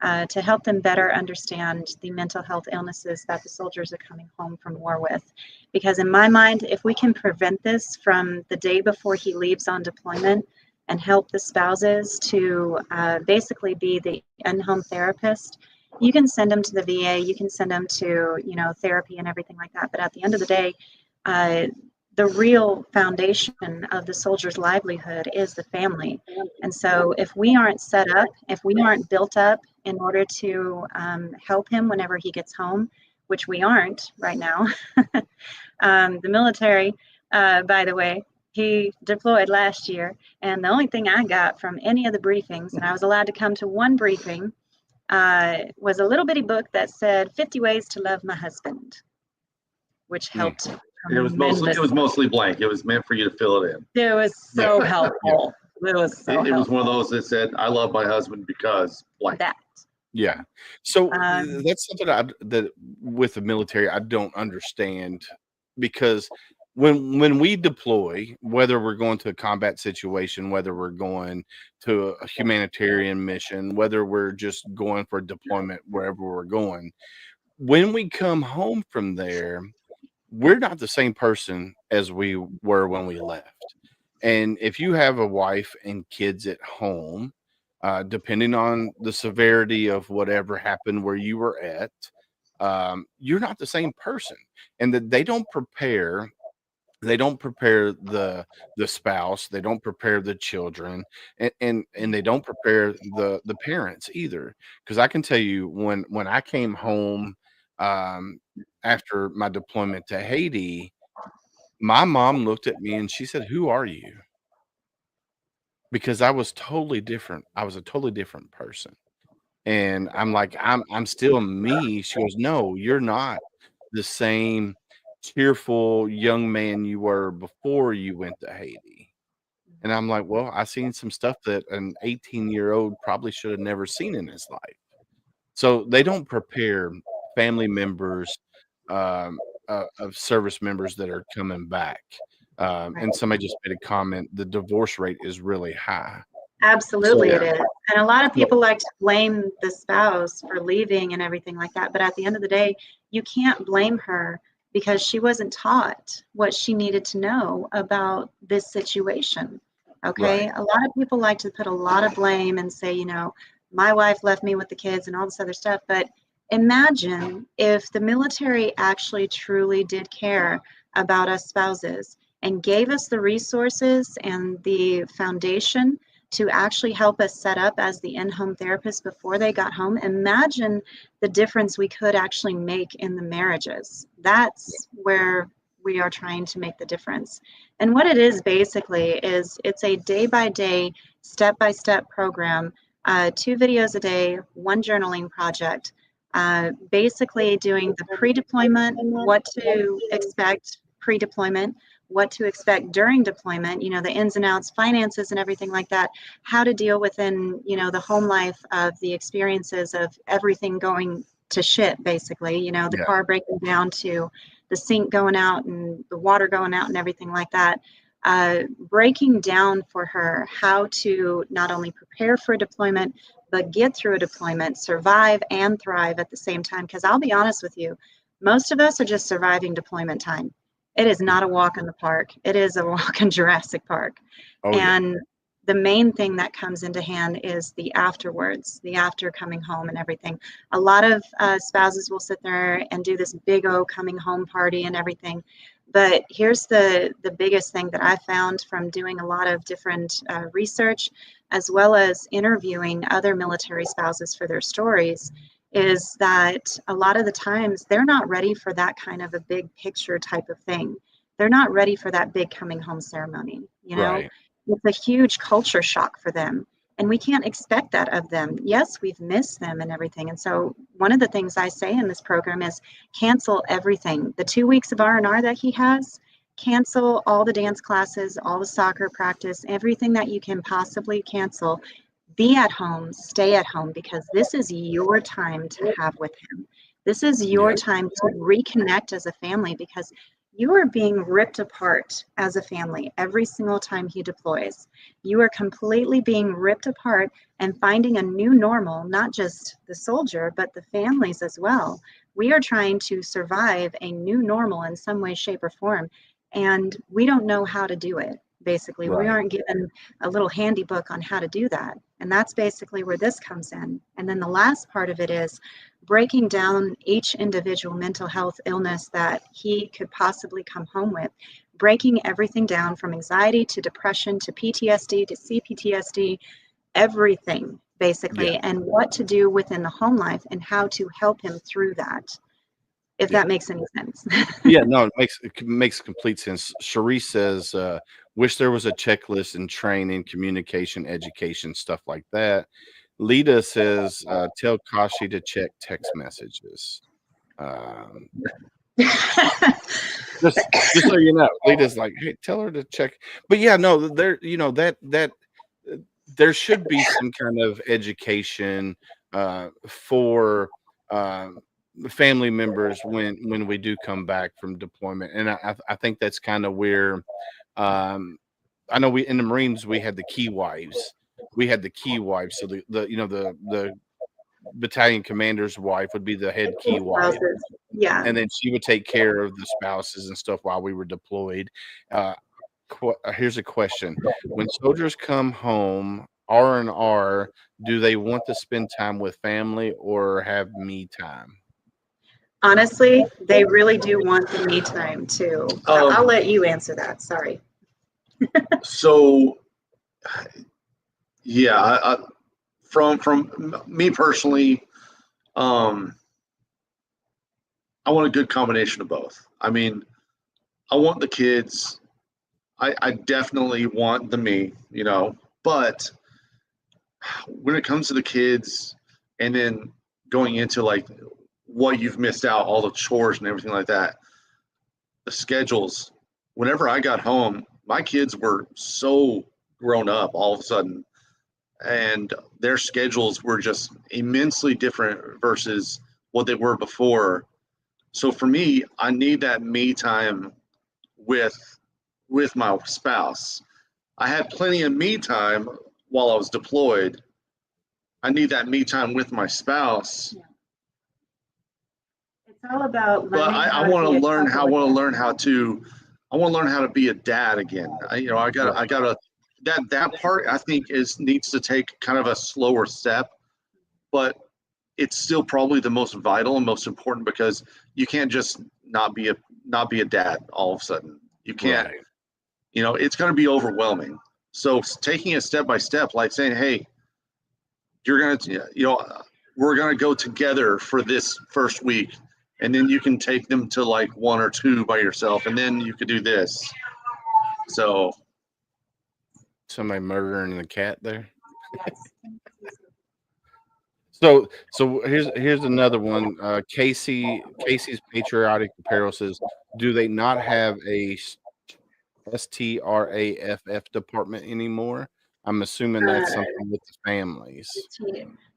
to help them better understand the mental health illnesses that the soldiers are coming home from war with. Because in my mind, if we can prevent this from the day before he leaves on deployment and help the spouses to basically be the in-home therapist, you can send them to the VA, you can send them to, therapy and everything like that. But at the end of the day, the real foundation of the soldier's livelihood is the family. And so if we aren't set up, if we aren't built up in order to help him whenever he gets home, which we aren't right now. The military, by the way, he deployed last year, and the only thing I got from any of the briefings, and I was allowed to come to one briefing, was a little bitty book that said 50 Ways to Love My Husband, which helped. It was mostly blank. It was meant for you to fill it in. It was so helpful. It was so It was one of those that said, "I love my husband because blank." that. Yeah. So that's something that with the military I don't understand, because when we deploy, whether we're going to a combat situation, whether we're going to a humanitarian mission, whether we're just going for deployment wherever we're going, when we come home from there, we're not the same person as we were when we left. And if you have a wife and kids at home, depending on the severity of whatever happened where you were at, you're not the same person. And that they don't prepare the spouse, they don't prepare the children, and they don't prepare the parents either. Because I can tell you, when I came home after my deployment to Haiti, my mom looked at me and she said, "Who are you?" Because I was totally different. I was a totally different person. And I'm like, I'm still me. She goes, "No, you're not the same cheerful young man you were before you went to Haiti." And I'm like, "Well, I seen some stuff that an 18-year-old probably should have never seen in his life." So they don't prepare family members of service members that are coming back. And somebody just made a comment, the divorce rate is really high. Absolutely, So, it is. And a lot of people like to blame the spouse for leaving and everything like that. But at the end of the day, you can't blame her because she wasn't taught what she needed to know about this situation. Okay. right, A lot of people like to put a lot of blame and say, my wife left me with the kids and all this other stuff. But imagine if the military actually truly did care about us spouses and gave us the resources and the foundation to actually help us set up as the in-home therapist before they got home. Imagine the difference we could actually make in the marriages. That's where we are trying to make the difference. And what it is basically is it's a day-by-day, step-by-step program, 2 videos a day, 1 journaling project, basically doing the pre-deployment, what to expect pre-deployment, what to expect during deployment, the ins and outs, finances and everything like that, how to deal within, the home life of the experiences of everything going to shit, basically, the yeah, car breaking down to the sink going out and the water going out and everything like that. Breaking down for her how to not only prepare for a deployment, but get through a deployment, survive and thrive at the same time. Because I'll be honest with you, most of us are just surviving deployment time. It is not a walk in the park. It is a walk in Jurassic Park. oh yeah, And the main thing that comes into hand is the afterwards, the after coming home and everything. A lot of spouses will sit there and do this big O coming home party and everything. But here's the biggest thing that I found from doing a lot of different research, as well as interviewing other military spouses for their stories, is that a lot of the times they're not ready for that kind of a big picture type of thing. They're not ready for that big coming home ceremony. right, It's a huge culture shock for them. And we can't expect that of them. Yes, we've missed them and everything. And so one of the things I say in this program is cancel everything. The 2 weeks of R&R that he has, cancel all the dance classes, all the soccer practice, everything that you can possibly cancel. Be at home, stay at home, because this is your time to have with him. This is your time to reconnect as a family, because you are being ripped apart as a family every single time he deploys. You are completely being ripped apart and finding a new normal, not just the soldier, but the families as well. We are trying to survive a new normal in some way, shape, or form, and we don't know how to do it. Basically, we aren't given a little handy book on how to do that. And that's basically where this comes in. And then the last part of it is breaking down each individual mental health illness that he could possibly come home with, breaking everything down from anxiety to depression to PTSD to CPTSD, everything basically, and what to do within the home life and how to help him through that. If that makes any sense. Yeah, no, it makes complete sense. Cherie says, wish there was a checklist in training, communication, education, stuff like that. Lita says, tell Kashi to check text messages. Just so you know, Lita's like, hey, tell her to check. But yeah, no, there, that there should be some kind of education for family members when we do come back from deployment, and I think that's kind of where I know we in the Marines we had the key wives. So the battalion commander's wife would be the head key wife. Yeah. And then she would take care of the spouses and stuff while we were deployed. Here's a question: when soldiers come home R&R, do they want to spend time with family or have me time? Honestly, they really do want the me time too. I'll let you answer that. Sorry. So, yeah, from me personally, I want a good combination of both. I mean, I want the kids. I definitely want the me, but when it comes to the kids and then going into like what you've missed out, all the chores and everything like that, the schedules, whenever I got home, my kids were so grown up all of a sudden, and their schedules were just immensely different versus what they were before. So for me, I need that me time with my spouse. I had plenty of me time while I was deployed. I need that me time with my spouse. Yeah. It's all about But learning. I want to learn how. I want to learn how to be a dad again. I gotta. That part I think needs to take kind of a slower step, but it's still probably the most vital and most important, because you can't just not be a dad all of a sudden. You can't. Right. It's going to be overwhelming. So taking it step by step, like saying, hey, you're going to, we're going to go together for this first week, and then you can take them to like 1 or 2 by yourself, and then you could do this. So Somebody murdering the cat there. So here's another one. Casey's Patriotic Apparel says, do they not have a STRAFF department anymore? I'm assuming that's something with the families.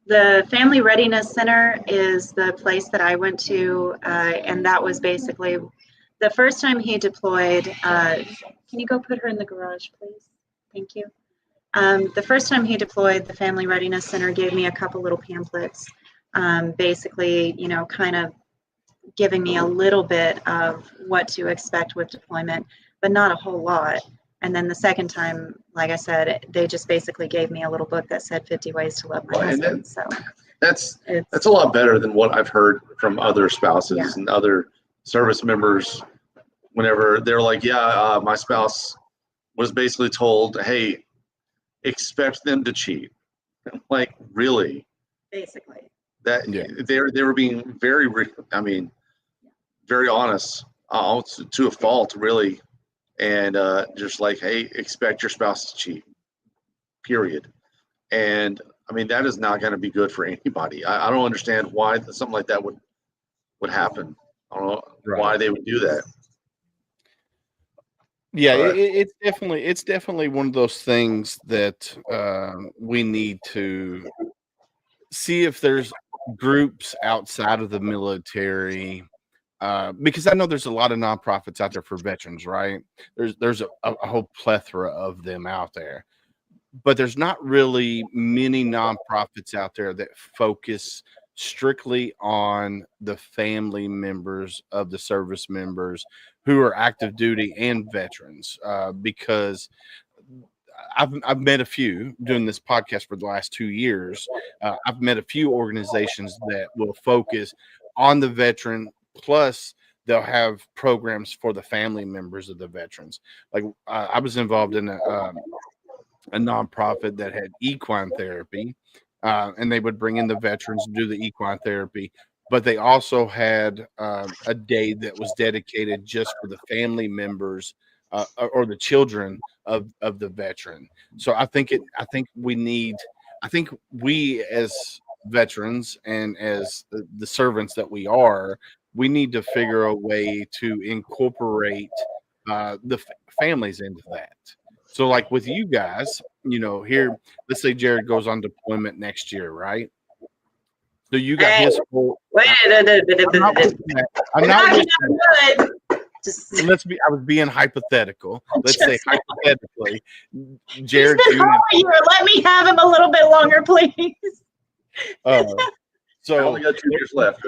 The Family Readiness Center is the place that I went to, and that was basically the first time he deployed. Can you go put her in the garage, please? Thank you. The first time he deployed, the Family Readiness Center gave me a couple little pamphlets, basically, kind of giving me a little bit of what to expect with deployment, but not a whole lot. And then the second time, like I said, they just basically gave me a little book that said 50 Ways to Love My Husband. So that's a lot better than what I've heard from other spouses and other service members. Whenever they're like, my spouse was basically told, hey, expect them to cheat. Like, really? Basically. That they were being very honest, to a fault, really. And just like, hey, expect your spouse to cheat, period. And I mean, that is not going to be good for anybody. I don't understand why something like that would happen. I don't know why Right. they would do that. Yeah, But it's definitely one of those things that we need to see if there's groups outside of the military, because I know there's a lot of nonprofits out there for veterans, right? There's a whole plethora of them out there, but there's not really many nonprofits out there that focus strictly on the family members of the service members who are active duty and veterans, because I've met a few doing this podcast for the last 2 years. I've met a few organizations that will focus on the veteran, plus they'll have programs for the family members of the veterans. Like I was involved in a nonprofit that had equine therapy, and they would bring in the veterans to do the equine therapy. But they also had a day that was dedicated just for the family members, or the children of the veteran. So I think we as veterans and as the servants that we need to figure a way to incorporate the families into that. So, like with you guys, here, let's say Jared goes on deployment next year, right? So you got Hey, his full. wait, I'm not with that. I'm not with that. Just, I was being hypothetical. Let's say just, hypothetically, he's Jared's been home unit. a year. Let me have him a little bit longer, please. I Uh, only so got 2 years left.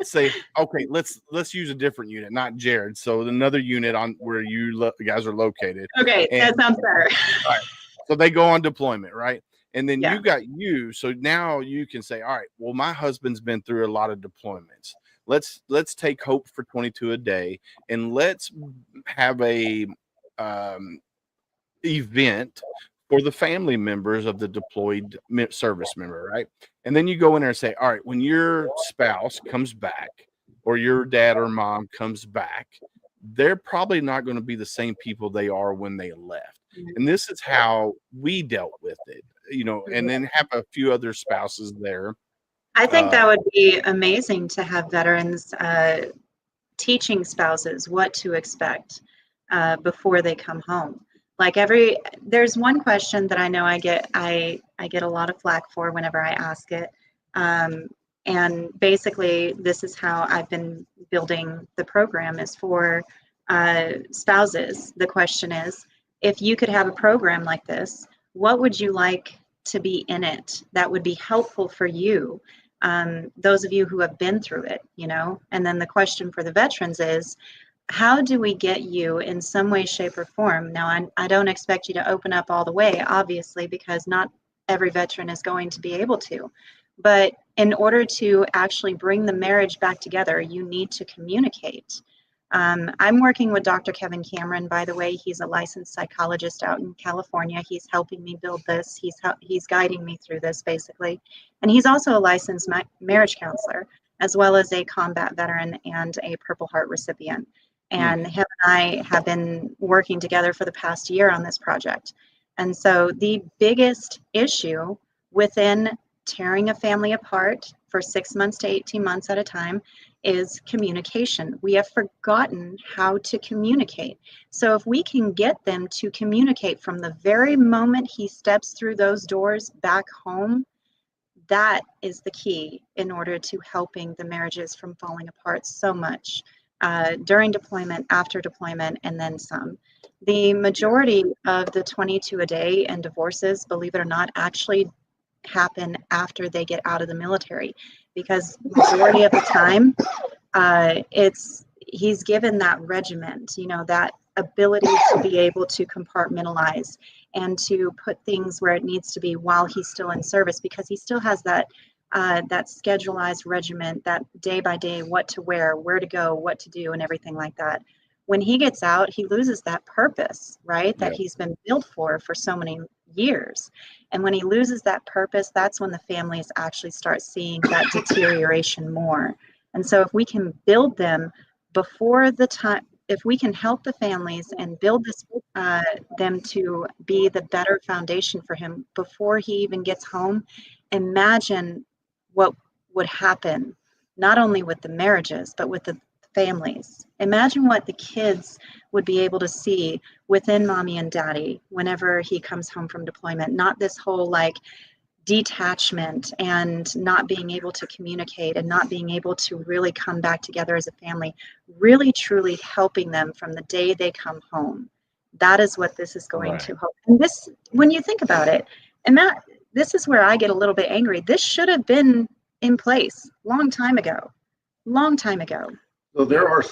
say, okay, let's use a different unit, not Jared. So another unit on where you guys are located. Okay, And that sounds better. so they go on deployment, right? And then Yeah. you got you. So now you can say, all right, well, my husband's been through a lot of deployments. Let's take Hope for 22 a day, and let's have a event for the family members of the deployed service member, right? And then you go in there and say, all right, when your spouse comes back or your dad or mom comes back, they're probably not going to be the same people they are when they left. And this is how we dealt with it, and then have a few other spouses there. I think that would be amazing to have veterans teaching spouses what to expect before they come home. Like there's one question that I know I get a lot of flack for whenever I ask it. And basically this is how I've been building the program is for spouses. The question is, if you could have a program like this, what would you like to be in it that would be helpful for you? Those of you who have been through it, and then the question for the veterans is, how do we get you in some way, shape, or form? Now, I don't expect you to open up all the way, obviously, because not every veteran is going to be able to. But in order to actually bring the marriage back together, you need to communicate. I'm working with Dr. Kevin Cameron, by the way. He's a licensed psychologist out in California. He's helping me build this. He's guiding me through this, basically. And he's also a licensed marriage counselor, as well as a combat veteran and a Purple Heart recipient. And him and I have been working together for the past year on this project. And so the biggest issue within tearing a family apart for 6 months to 18 months at a time is communication. We have forgotten how to communicate. So if we can get them to communicate from the very moment he steps through those doors back home, that is the key in order to helping the marriages from falling apart so much during deployment, after deployment, and then some. The majority of the 22 a day and divorces, believe it or not, actually happen after they get out of the military, because majority of the time he's given that regiment, that ability to be able to compartmentalize and to put things where it needs to be while he's still in service, because he still has that schedulized regiment, that day by day, what to wear, where to go, what to do, and everything like that. When he gets out, he loses that purpose, right? That he's been built for so many years. And when he loses that purpose, that's when the families actually start seeing that deterioration more. And so if we can build them before the time, if we can help the families and build this them to be the better foundation for him before he even gets home, imagine what would happen not only with the marriages but with the families. Imagine what the kids would be able to see within mommy and daddy whenever he comes home from deployment. Not this whole like detachment and not being able to communicate and not being able to really come back together as a family, really truly helping them from the day they come home. That is what this is going to help. And this, when you think about it, and that this is where I get a little bit angry. This should have been in place long time ago. So there are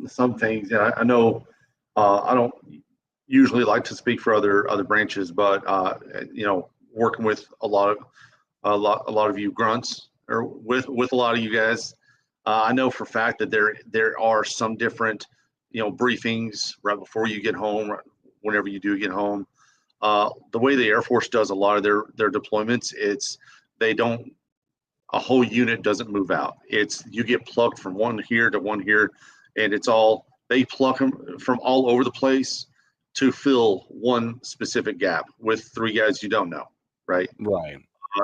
some things, and I know I don't usually like to speak for other branches, but working with a lot of you grunts, or with a lot of you guys, I know for a fact that there are some different briefings right before you get home, right, whenever you do get home. The way the Air Force does a lot of their deployments, a whole unit doesn't move out. It's you get plucked from one here to one here, and they pluck them from all over the place to fill one specific gap with 3 guys you don't know, right? Right.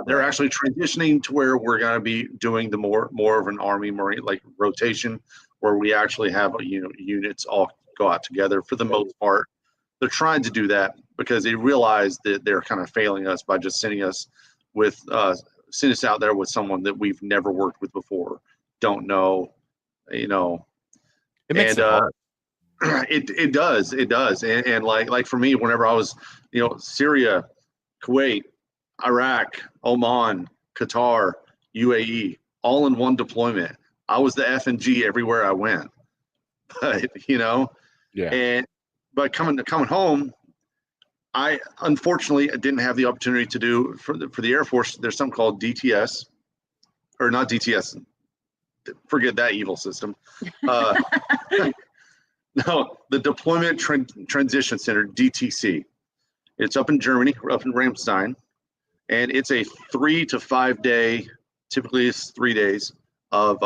They're actually transitioning to where we're going to be doing the more of an Army Marine like rotation, where we actually have units all go out together. For the most part, they're trying to do that because they realize that they're kind of failing us by just sending us out there with someone that we've never worked with before, don't know, It makes it hard. It does. And like for me, whenever I was, Syria, Kuwait, Iraq, Oman, Qatar, UAE, all in one deployment, I was the F and G everywhere I went. But but coming home, I unfortunately didn't have the opportunity to do for the Air Force. There's something called DTS, or not DTS. Forget that evil system. No, the Deployment Transition Center, DTC. It's up in Germany, up in Ramstein, and it's a 3 to 5 day, typically it's 3 days of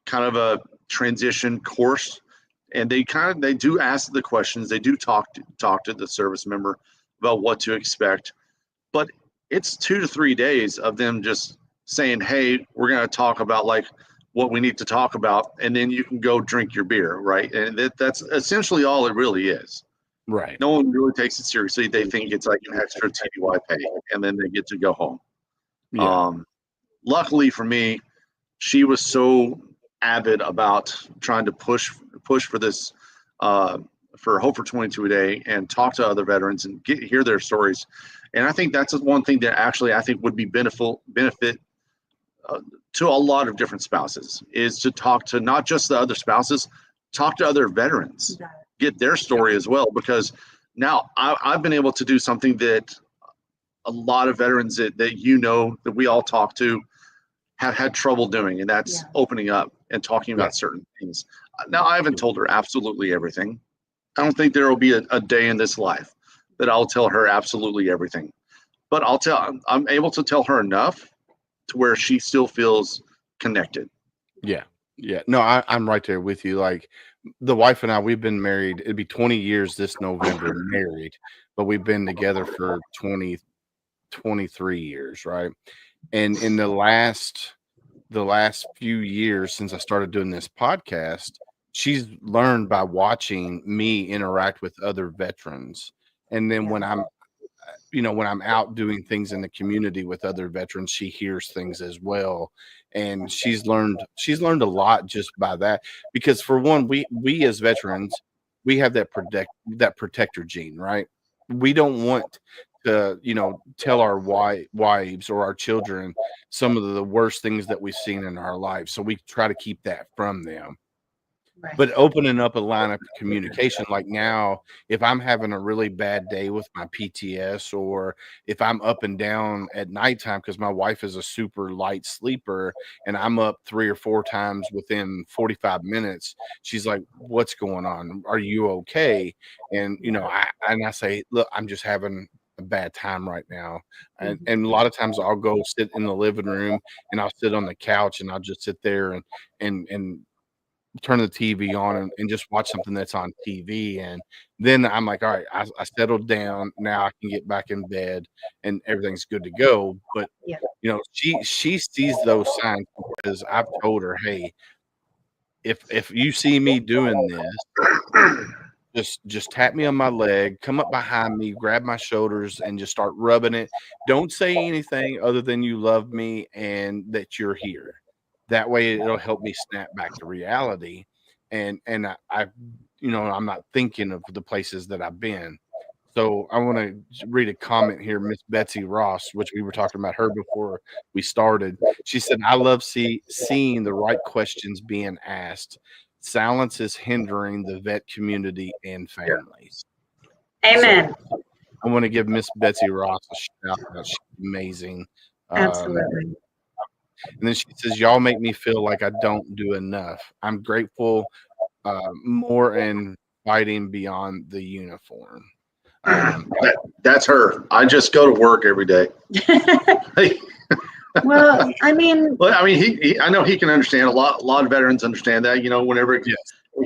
kind of a transition course. And they do ask the questions. They do talk to the service member about what to expect, but it's 2 to 3 days of them just saying, "Hey, we're going to talk about like what we need to talk about," and then you can go drink your beer, right? And that's essentially all it really is. Right. No one really takes it seriously. They think it's like an extra TDY pay, and then they get to go home. Yeah. Luckily for me, she was so avid about trying to push for this, for Hope for 22 a day, and talk to other veterans and hear their stories. And I think that's one thing that actually I think would be benefit to a lot of different spouses, is to talk to not just the other spouses, talk to other veterans, get their story as well. Because now I've been able to do something that a lot of veterans that that we all talk to have had trouble doing, and that's opening up and talking about certain things. Now, I haven't told her absolutely everything. I don't think there will be a day in this life that I'll tell her absolutely everything, but I'm able to tell her enough to where she still feels connected. Yeah. No, I'm right there with you. Like, the wife and I, we've been married. It'd be 20 years this November married, but we've been together for 23 years, right? And in the last few years since I started doing this podcast, she's learned by watching me interact with other veterans. And then when I'm out doing things in the community with other veterans, she hears things as well. And she's learned a lot just by that, because for one, we as veterans, we have that protector gene, right? We don't want to, tell our wives or our children some of the worst things that we've seen in our lives. So we try to keep that from them. Right. But opening up a line of communication, like now, if I'm having a really bad day with my PTS, or if I'm up and down at nighttime, because my wife is a super light sleeper and I'm up 3 or 4 times within 45 minutes, she's like, "What's going on? Are you okay?" And, I say, "Look, I'm just having a bad time right now." And a lot of times I'll go sit in the living room and I'll sit on the couch and I'll just sit there and turn the TV on and just watch something that's on TV. And then I'm like, all right, I settled down. Now I can get back in bed and everything's good to go. But Yeah. she sees those signs because I've told her, hey, if you see me doing this, just tap me on my leg, come up behind me, grab my shoulders, and just start rubbing it. Don't say anything other than you love me and that you're here. That way it'll help me snap back to reality. And I I'm not thinking of the places that I've been. So I want to read a comment here, Miss Betsy Ross, which we were talking about her before we started. She said, I love seeing the right questions being asked. Silence is hindering the vet community and families. Amen. So I want to give Miss Betsy Ross a shout out. She's amazing. Absolutely. And then she says, y'all make me feel like I don't do enough. I'm grateful more and fighting beyond the uniform. That's her. I just go to work every day. Well, I mean, he I know he can understand. A lot of veterans understand that. Whenever it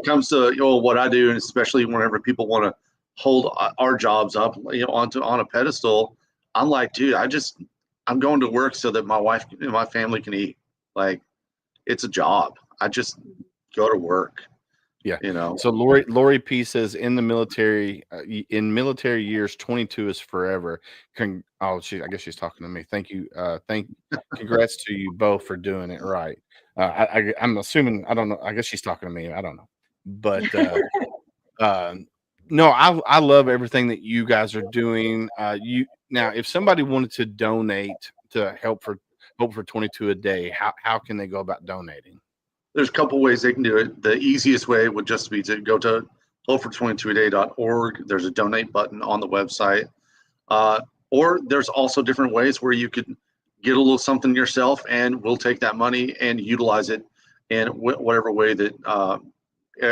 comes to what I do, and especially whenever people want to hold our jobs up, on a pedestal, I'm like, dude, I'm going to work so that my wife and my family can eat. Like, it's a job. I just go to work. Yeah. So Lori P says in the military, in military years, 22 is forever. I guess she's talking to me. Thank you. Congrats to you both for doing it right. I'm assuming, I don't know. I guess she's talking to me. I don't know. But no, I love everything that you guys are doing. Now, if somebody wanted to donate to Hope for 22 a day, how can they go about donating? There's a couple ways they can do it. The easiest way would just be to go to hopefor22aday.org. There's a donate button on the website. Or there's also different ways where you could get a little something yourself, and we'll take that money and utilize it in whatever way that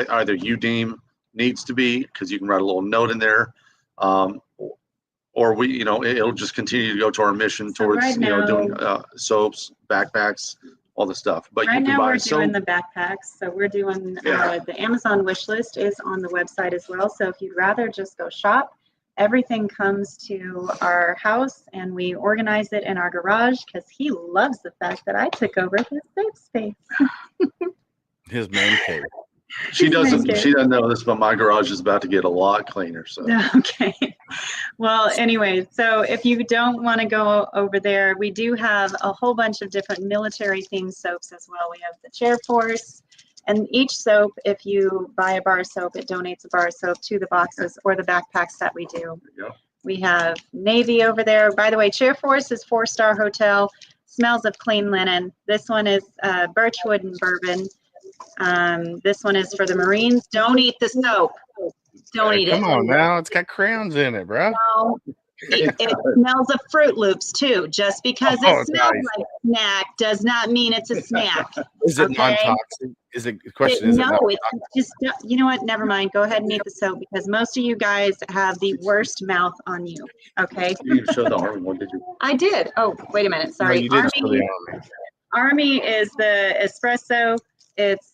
either you deem needs to be, because you can write a little note in there, or we, it'll just continue to go to our mission towards, doing soaps, backpacks, all the stuff. But right you can now buy we're doing the backpacks. So we're doing the Amazon wish list is on the website as well. So if you'd rather just go shop, everything comes to our house and we organize it in our garage, because he loves the fact that I took over his safe space. His man cave. She doesn't know this, but my garage is about to get a lot cleaner. So okay. Well, anyway, so if you don't want to go over there, we do have a whole bunch of different military themed soaps as well. We have the Chair Force, and each soap, if you buy a bar of soap, it donates a bar of soap to the boxes or the backpacks that we do. We have Navy over there. By the way, Chair Force is 4-star hotel, smells of clean linen. This one is birchwood and bourbon. This one is for the Marines. Don't eat the soap. Don't eat it. Come on now, it's got crayons in it, bro. No, it smells of Fruit Loops too. Just because it smells like snack does not mean it's a snack. Is it non-toxic? Is it a question? No, it's just, you know what? Never mind. Go ahead and eat the soap, because most of you guys have the worst mouth on you. Okay. You didn't show the Army one, did you? I did. Oh, wait a minute. Sorry. No, you did show the Army. Army is the espresso. It's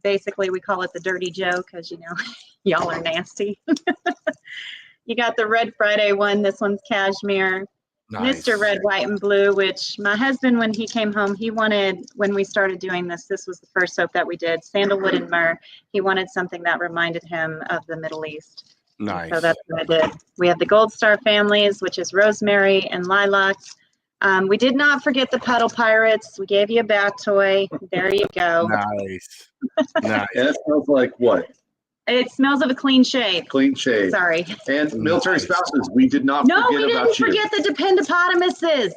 basically, we call it the Dirty Joe, because y'all are nasty. You got the Red Friday one. This one's cashmere. Nice. Mr. Red, White, and Blue, which my husband, when he came home, he wanted, when we started doing this was the first soap that we did, sandalwood and myrrh. He wanted something that reminded him of the Middle East. Nice. So that's what I did. We have the Gold Star families, which is rosemary and lilac. We did not forget the Puddle Pirates. We gave you a bath toy. There you go. Nice. Nice. And it smells like what? It smells of a clean shave. Clean shave. Sorry. And military spouses, we did not forget about you. No, we didn't forget the dependopotamuses.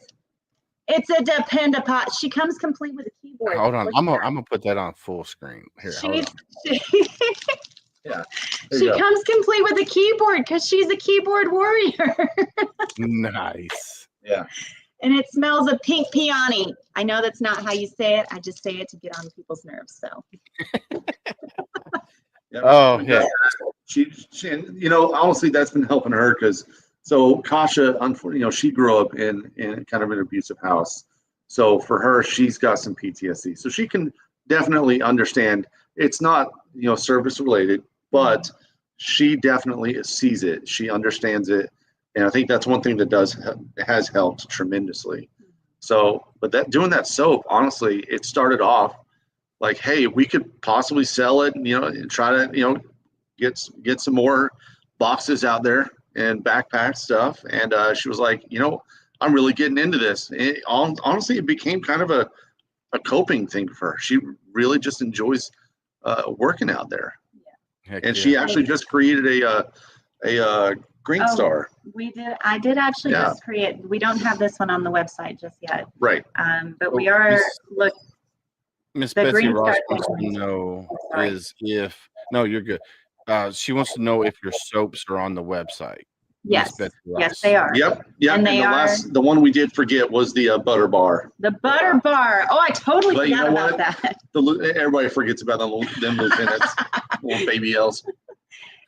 It's a dependopot. She comes complete with a keyboard. Hold on. I'm gonna put that on full screen. Here, hold on. Yeah. She comes complete with a keyboard because she's a keyboard warrior. Nice. Yeah. And it smells of pink peony. I know that's not how you say it. I just say it to get on people's nerves. So. Yeah. Oh yeah. She honestly, that's been helping her, because Kasha, unfortunately, she grew up in kind of an abusive house. So for her, she's got some PTSD. So she can definitely understand it's not, service related, but she definitely sees it. She understands it. And I think that's one thing that has helped tremendously. So, but doing that soap, honestly, it started off like, hey, we could possibly sell it, and try to, get some more boxes out there and backpack stuff. And she was like, I'm really getting into this. Honestly, it became kind of a coping thing for her. She really just enjoys working out there. Heck And yeah. she actually just created a green star. We did. I did actually just create. We don't have this one on the website just yet. Right. But we are Miss the Betsy green Ross star wants to thing. know Sorry. is if no, you're good. She wants to know if your soaps are on the website. Yes. Miss Betsy Ross. Yes, they are. Yep. And they the one we did forget was the butter bar. The butter bar. Oh, I totally But you forgot know about that. Everybody forgets about them lieutenants, little baby elves.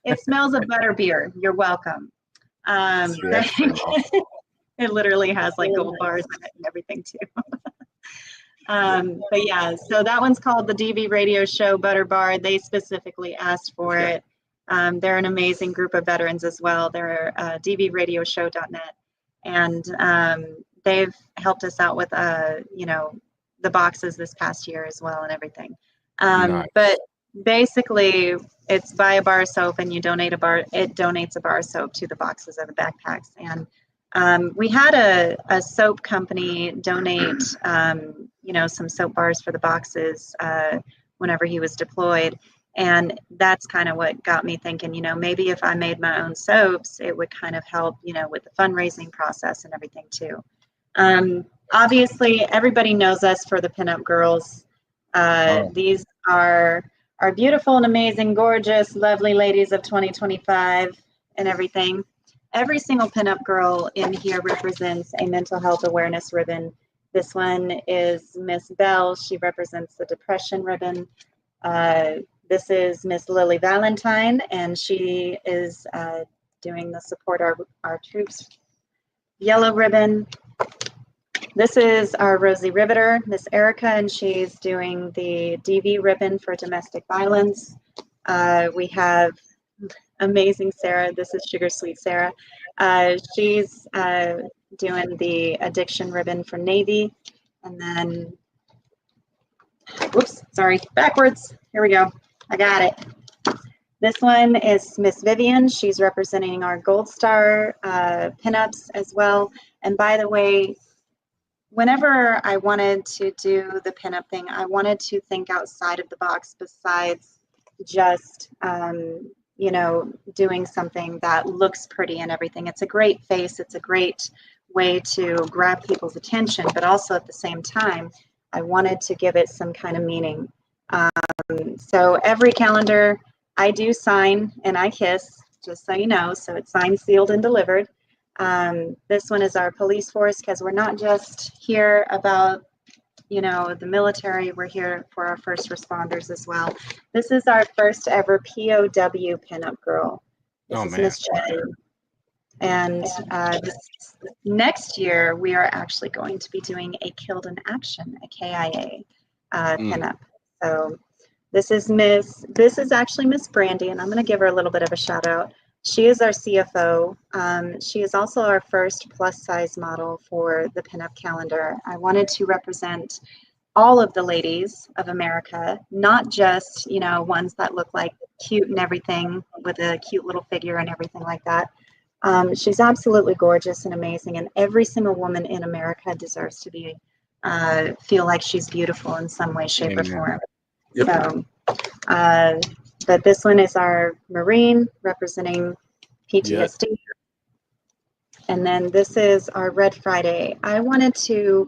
It smells of butter beer. You're welcome. It literally has like gold bars in it and everything too. But yeah, so that one's called the DV Radio Show Butter Bar. They specifically asked for it. They're an amazing group of veterans as well. They're dvradioshow.net, and they've helped us out with the boxes this past year as well and everything. Nice. But basically, it's buy a bar of soap and you donate a bar. It donates a bar of soap to the boxes or the backpacks. And we had a soap company donate, some soap bars for the boxes whenever he was deployed. And that's kind of what got me thinking, maybe if I made my own soaps, it would kind of help, with the fundraising process and everything too. Obviously, everybody knows us for the pinup girls. These are our beautiful and amazing, gorgeous, lovely ladies of 2025 and everything. Every single pinup girl in here represents a mental health awareness ribbon. This one is Miss Bell. She represents the depression ribbon. This is Miss Lily Valentine, and she is doing the support our troops yellow ribbon. This is our Rosie Riveter, Miss Erica, and she's doing the DV ribbon for domestic violence. We have amazing Sarah. This is Sugar Sweet Sarah. She's doing the addiction ribbon for Navy. And then, whoops, sorry, backwards. Here we go. I got it. This one is Miss Vivian. She's representing our Gold Star pinups as well. And by the way, whenever I wanted to do the pinup thing, I wanted to think outside of the box besides just, doing something that looks pretty and everything. It's a great face. It's a great way to grab people's attention, but also at the same time, I wanted to give it some kind of meaning. So every calendar I do sign and I kiss, just so you know, so it's signed, sealed, and delivered. This one is our police force, because we're not just here about, the military, we're here for our first responders as well. This is our first ever POW pinup girl. This is Miss Jen. And next year, we are actually going to be doing a Killed in Action, a KIA pinup. So this is actually Miss Brandy, and I'm going to give her a little bit of a shout out. She is our CFO. She is also our first plus size model for the pinup calendar. I wanted to represent all of the ladies of America, not just, ones that look like cute and everything with a cute little figure and everything like that. She's absolutely gorgeous and amazing, and every single woman in America deserves to be feel like she's beautiful in some way, shape, or form. Yep. So, but this one is our Marine representing PTSD. Yep. And then this is our Red Friday. I wanted to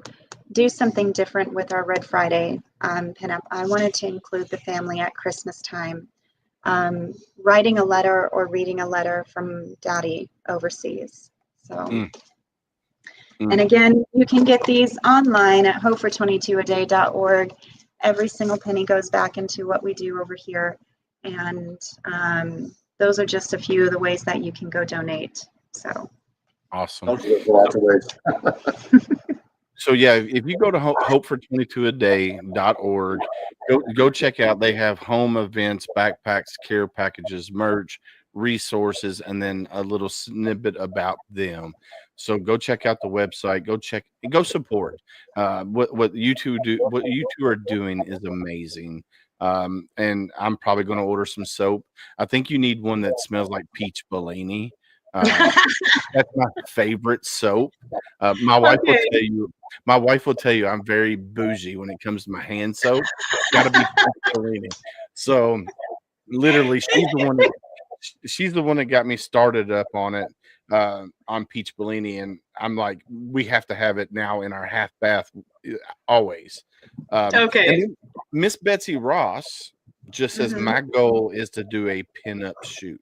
do something different with our Red Friday pinup. I wanted to include the family at Christmas time, writing a letter or reading a letter from Daddy overseas. So, and again, you can get these online at hofor22aday.org. Every single penny goes back into what we do over here. And those are just a few of the ways that you can go donate. So awesome. Lots of ways. So yeah, if you go to hopefor22aday.org, go check out. They have home events, backpacks, care packages, merch, resources, and then a little snippet about them. So go check out the website. Go support. What you two do. What you two are doing is amazing. And I'm probably going to order some soap. I think you need one that smells like peach Bellini. That's my favorite soap. My wife will Okay. tell you. My wife will tell you I'm very bougie when it comes to my hand soap. Got to be Pennsylvania. So literally, she's the one that got me started up on it on Peach Bellini, and I'm like, we have to have it now in our half bath always. Okay. And then Miss Betsy Ross just says Mhm. my goal is to do a pinup shoot.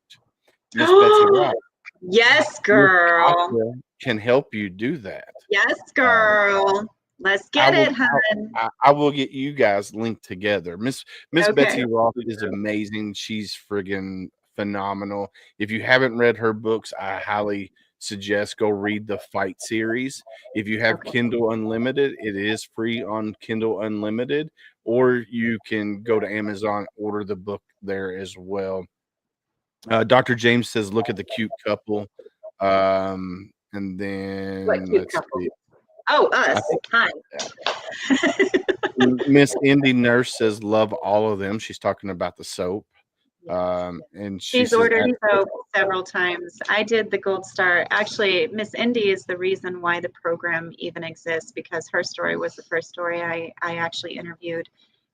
Miss Betsy Ross. Yes, Miss girl. Tasha can help you do that. Yes, girl. Let's get it, hun. I will get you guys linked together. Miss Okay. Betsy Ross is amazing. She's friggin' phenomenal. If you haven't read her books, I highly suggest go read the Fight series. If you have Okay. Kindle Unlimited, it is free on Kindle Unlimited, or you can go to Amazon, order the book there as well. Dr. James says, look at the cute couple. And What then cute let's couple? see. Oh, I us. think Hi. Miss Indy Nurse says, love all of them. She's talking about the soap. Yes. And she She's says, ordered soap several times. I did the Gold Star. Actually, Miss Indy is the reason why the program even exists, because her story was the first story I actually interviewed.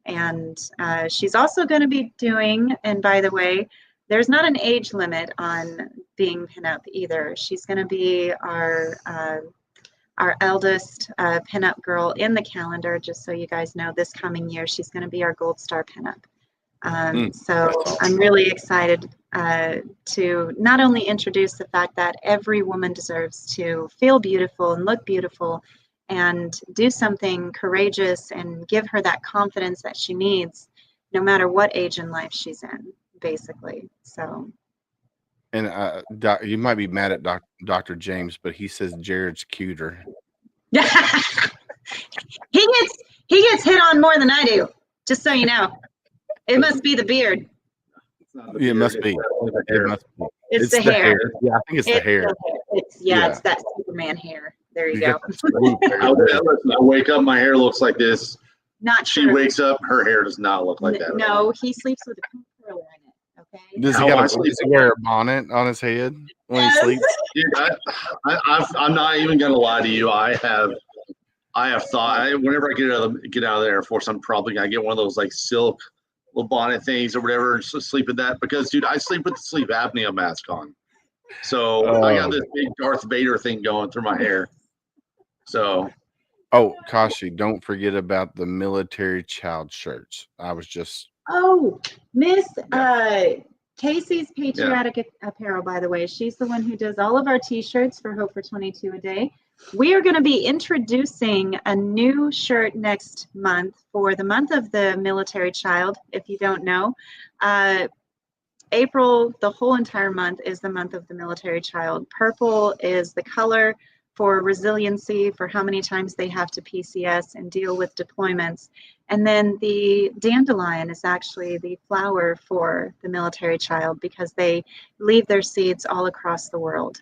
And she's also going to be doing, and by the way, there's not an age limit on being pinup either. She's going to be our eldest pinup girl in the calendar, just so you guys know. This coming year, she's going to be our Gold Star pinup. So I'm really excited to not only introduce the fact that every woman deserves to feel beautiful and look beautiful and do something courageous and give her that confidence that she needs, no matter what age in life she's in, basically. So. and you might be mad at Dr. James, but he says Jared's cuter. he gets hit on more than I do, just so you know. It must be the beard. It must be. It's the hair. Yeah, I think it's the hair. It's that Superman hair. There you go. I wake up, my hair looks like this. Not She true. wakes up, her hair does not look like that. No, he sleeps with a curler in it. Okay. Does he wear a bonnet on his head when he sleeps? Dude, I'm not even gonna lie to you. I have thought whenever I get out of the Air Force, I'm probably gonna get one of those like silk little bonnet things or whatever, and sleep in that, because dude, I sleep with the sleep apnea mask on. So I got this big Darth Vader thing going through my hair. So Kashi, don't forget about the military child shirts. I was just Miss Casey's Patriotic Apparel, by the way. She's the one who does all of our t-shirts for Hope for 22 a Day. We are going to be introducing a new shirt next month for the month of the military child. If you don't know, April, the whole entire month, is the month of the military child. Purple is the color for resiliency, for how many times they have to PCS and deal with deployments. And then the dandelion is actually the flower for the military child, because they leave their seeds all across the world.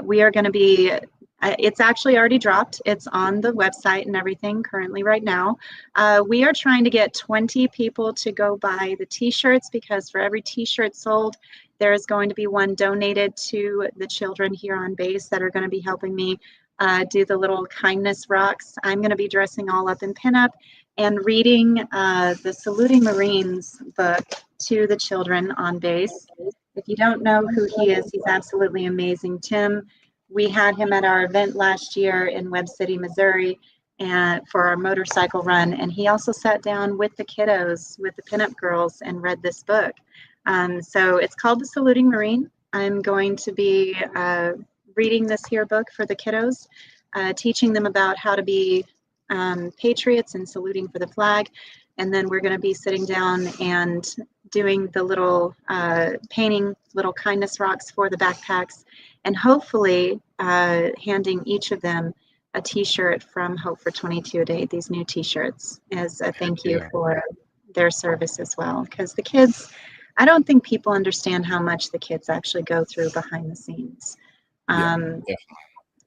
We are going to be, it's actually already dropped. It's on the website and everything currently right now. We are trying to get 20 people to go buy the t-shirts, because for every t-shirt sold, there is going to be one donated to the children here on base that are going to be helping me do the little kindness rocks. I'm going to be dressing all up in pinup and reading the Saluting Marines book to the children on base. If you don't know who he is, he's absolutely amazing. Tim, we had him at our event last year in Webb City, Missouri, and for our motorcycle run. And he also sat down with the kiddos, with the pinup girls, and read this book. So it's called The Saluting Marine. I'm going to be reading this here book for the kiddos, teaching them about how to be patriots and saluting for the flag. And then we're going to be sitting down and doing the little painting little kindness rocks for the backpacks, and hopefully handing each of them a t-shirt from Hope for 22 a Day, these new t-shirts, as a thank you yeah. for their service as well. Because the kids, I don't think people understand how much the kids actually go through behind the scenes. Yeah, Um,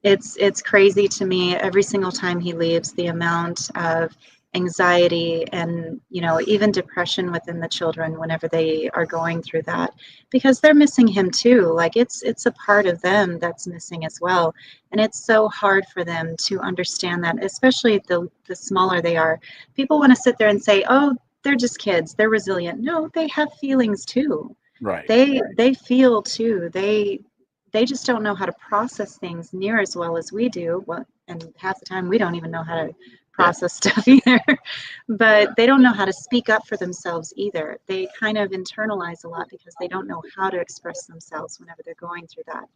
definitely. it's crazy to me every single time he leaves, the amount of anxiety and, you know, even depression within the children whenever they are going through that, because they're missing him too. Like it's a part of them that's missing as well, and it's so hard for them to understand that, especially the smaller they are. People want to sit there and say, oh, they're just kids, they're resilient. No, they have feelings too. Right. They feel too. They just don't know how to process things near as well as we do. Well, and half the time we don't even know how to process stuff either. But they don't know how to speak up for themselves either. They kind of internalize a lot because they don't know how to express themselves whenever they're going through that.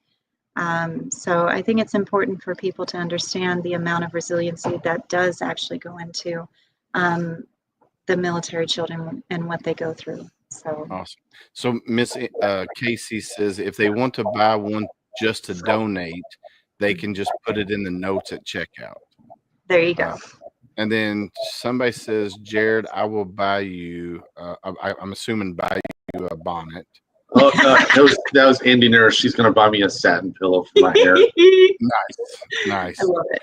So I think it's important for people to understand the amount of resiliency that does actually go into the military children and what they go through. So Awesome. So Miss Casey says if they want to buy one just to donate, they can just put it in the notes at checkout. there you go. And then somebody says, Jared, I will buy you. I'm assuming buy you a bonnet. Oh, that was Andy Nurse. She's gonna buy me a satin pillow for my hair. Nice. I love it.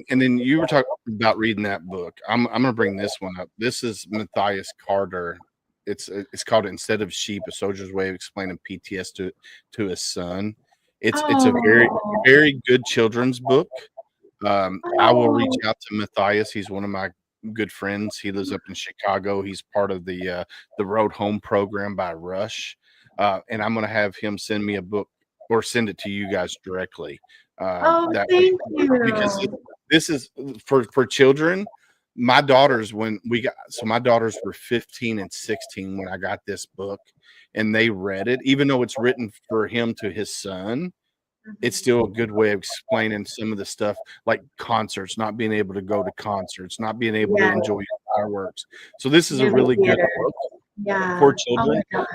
And then you were talking about reading that book. I'm gonna bring this one up. This is Matthias Carter. It's called Instead of Sheep: A Soldier's Way of Explaining PTS to his son. It's a very good children's book. I will reach out to Matthias. He's one of my good friends. He lives up in Chicago. He's part of the Road Home program by Rush. And I'm going to have him send me a book or send it to you guys directly. Thank you. Because this is for children. My daughters, my daughters were 15 and 16 when I got this book, and they read it, even though it's written for him to his son. It's still a good way of explaining some of the stuff, like concerts, not being able to go to concerts, not being able to enjoy fireworks. So this is a really good book for children. Oh my gosh.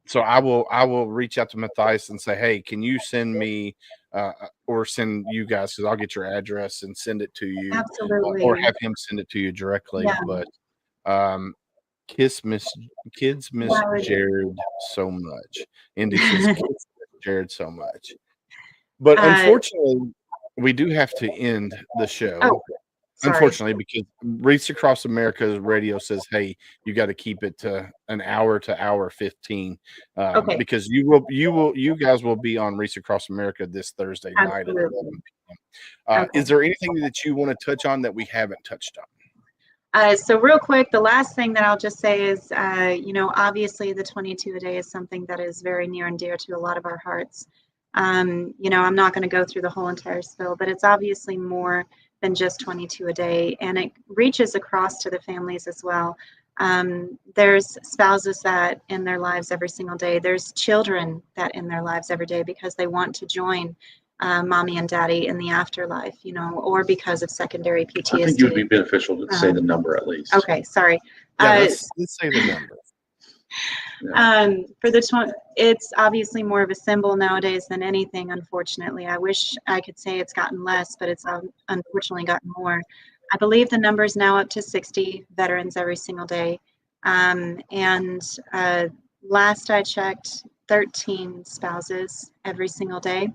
So I will reach out to Matthias and say, hey, can you send me or send you guys, because I'll get your address and send it to you. Absolutely. Or have him send it to you directly. Yeah. But kids miss Jared so much. Indy says kids miss Jared so much. But unfortunately, we do have to end the show. Sorry. Unfortunately, because Reach Across America's radio says, "Hey, you got to keep it to an hour to hour 15." Because you guys will be on Reach Across America this Thursday night at 11 p.m. Is there anything that you want to touch on that we haven't touched on? So real quick, the last thing that I'll just say is, obviously the 22 a day is something that is very near and dear to a lot of our hearts. I'm not going to go through the whole entire spill, but it's obviously more than just 22 a day, and it reaches across to the families as well. There's spouses that end their lives every single day. There's children that end their lives every day because they want to join mommy and daddy in the afterlife, or because of secondary PTSD. I think it would be beneficial to say the number at least. Okay, sorry. Yeah, let's say the number. It's obviously more of a symbol nowadays than anything, unfortunately. I wish I could say it's gotten less, but it's unfortunately gotten more. I believe the number is now up to 60 veterans every single day. And last I checked, 13 spouses every single day,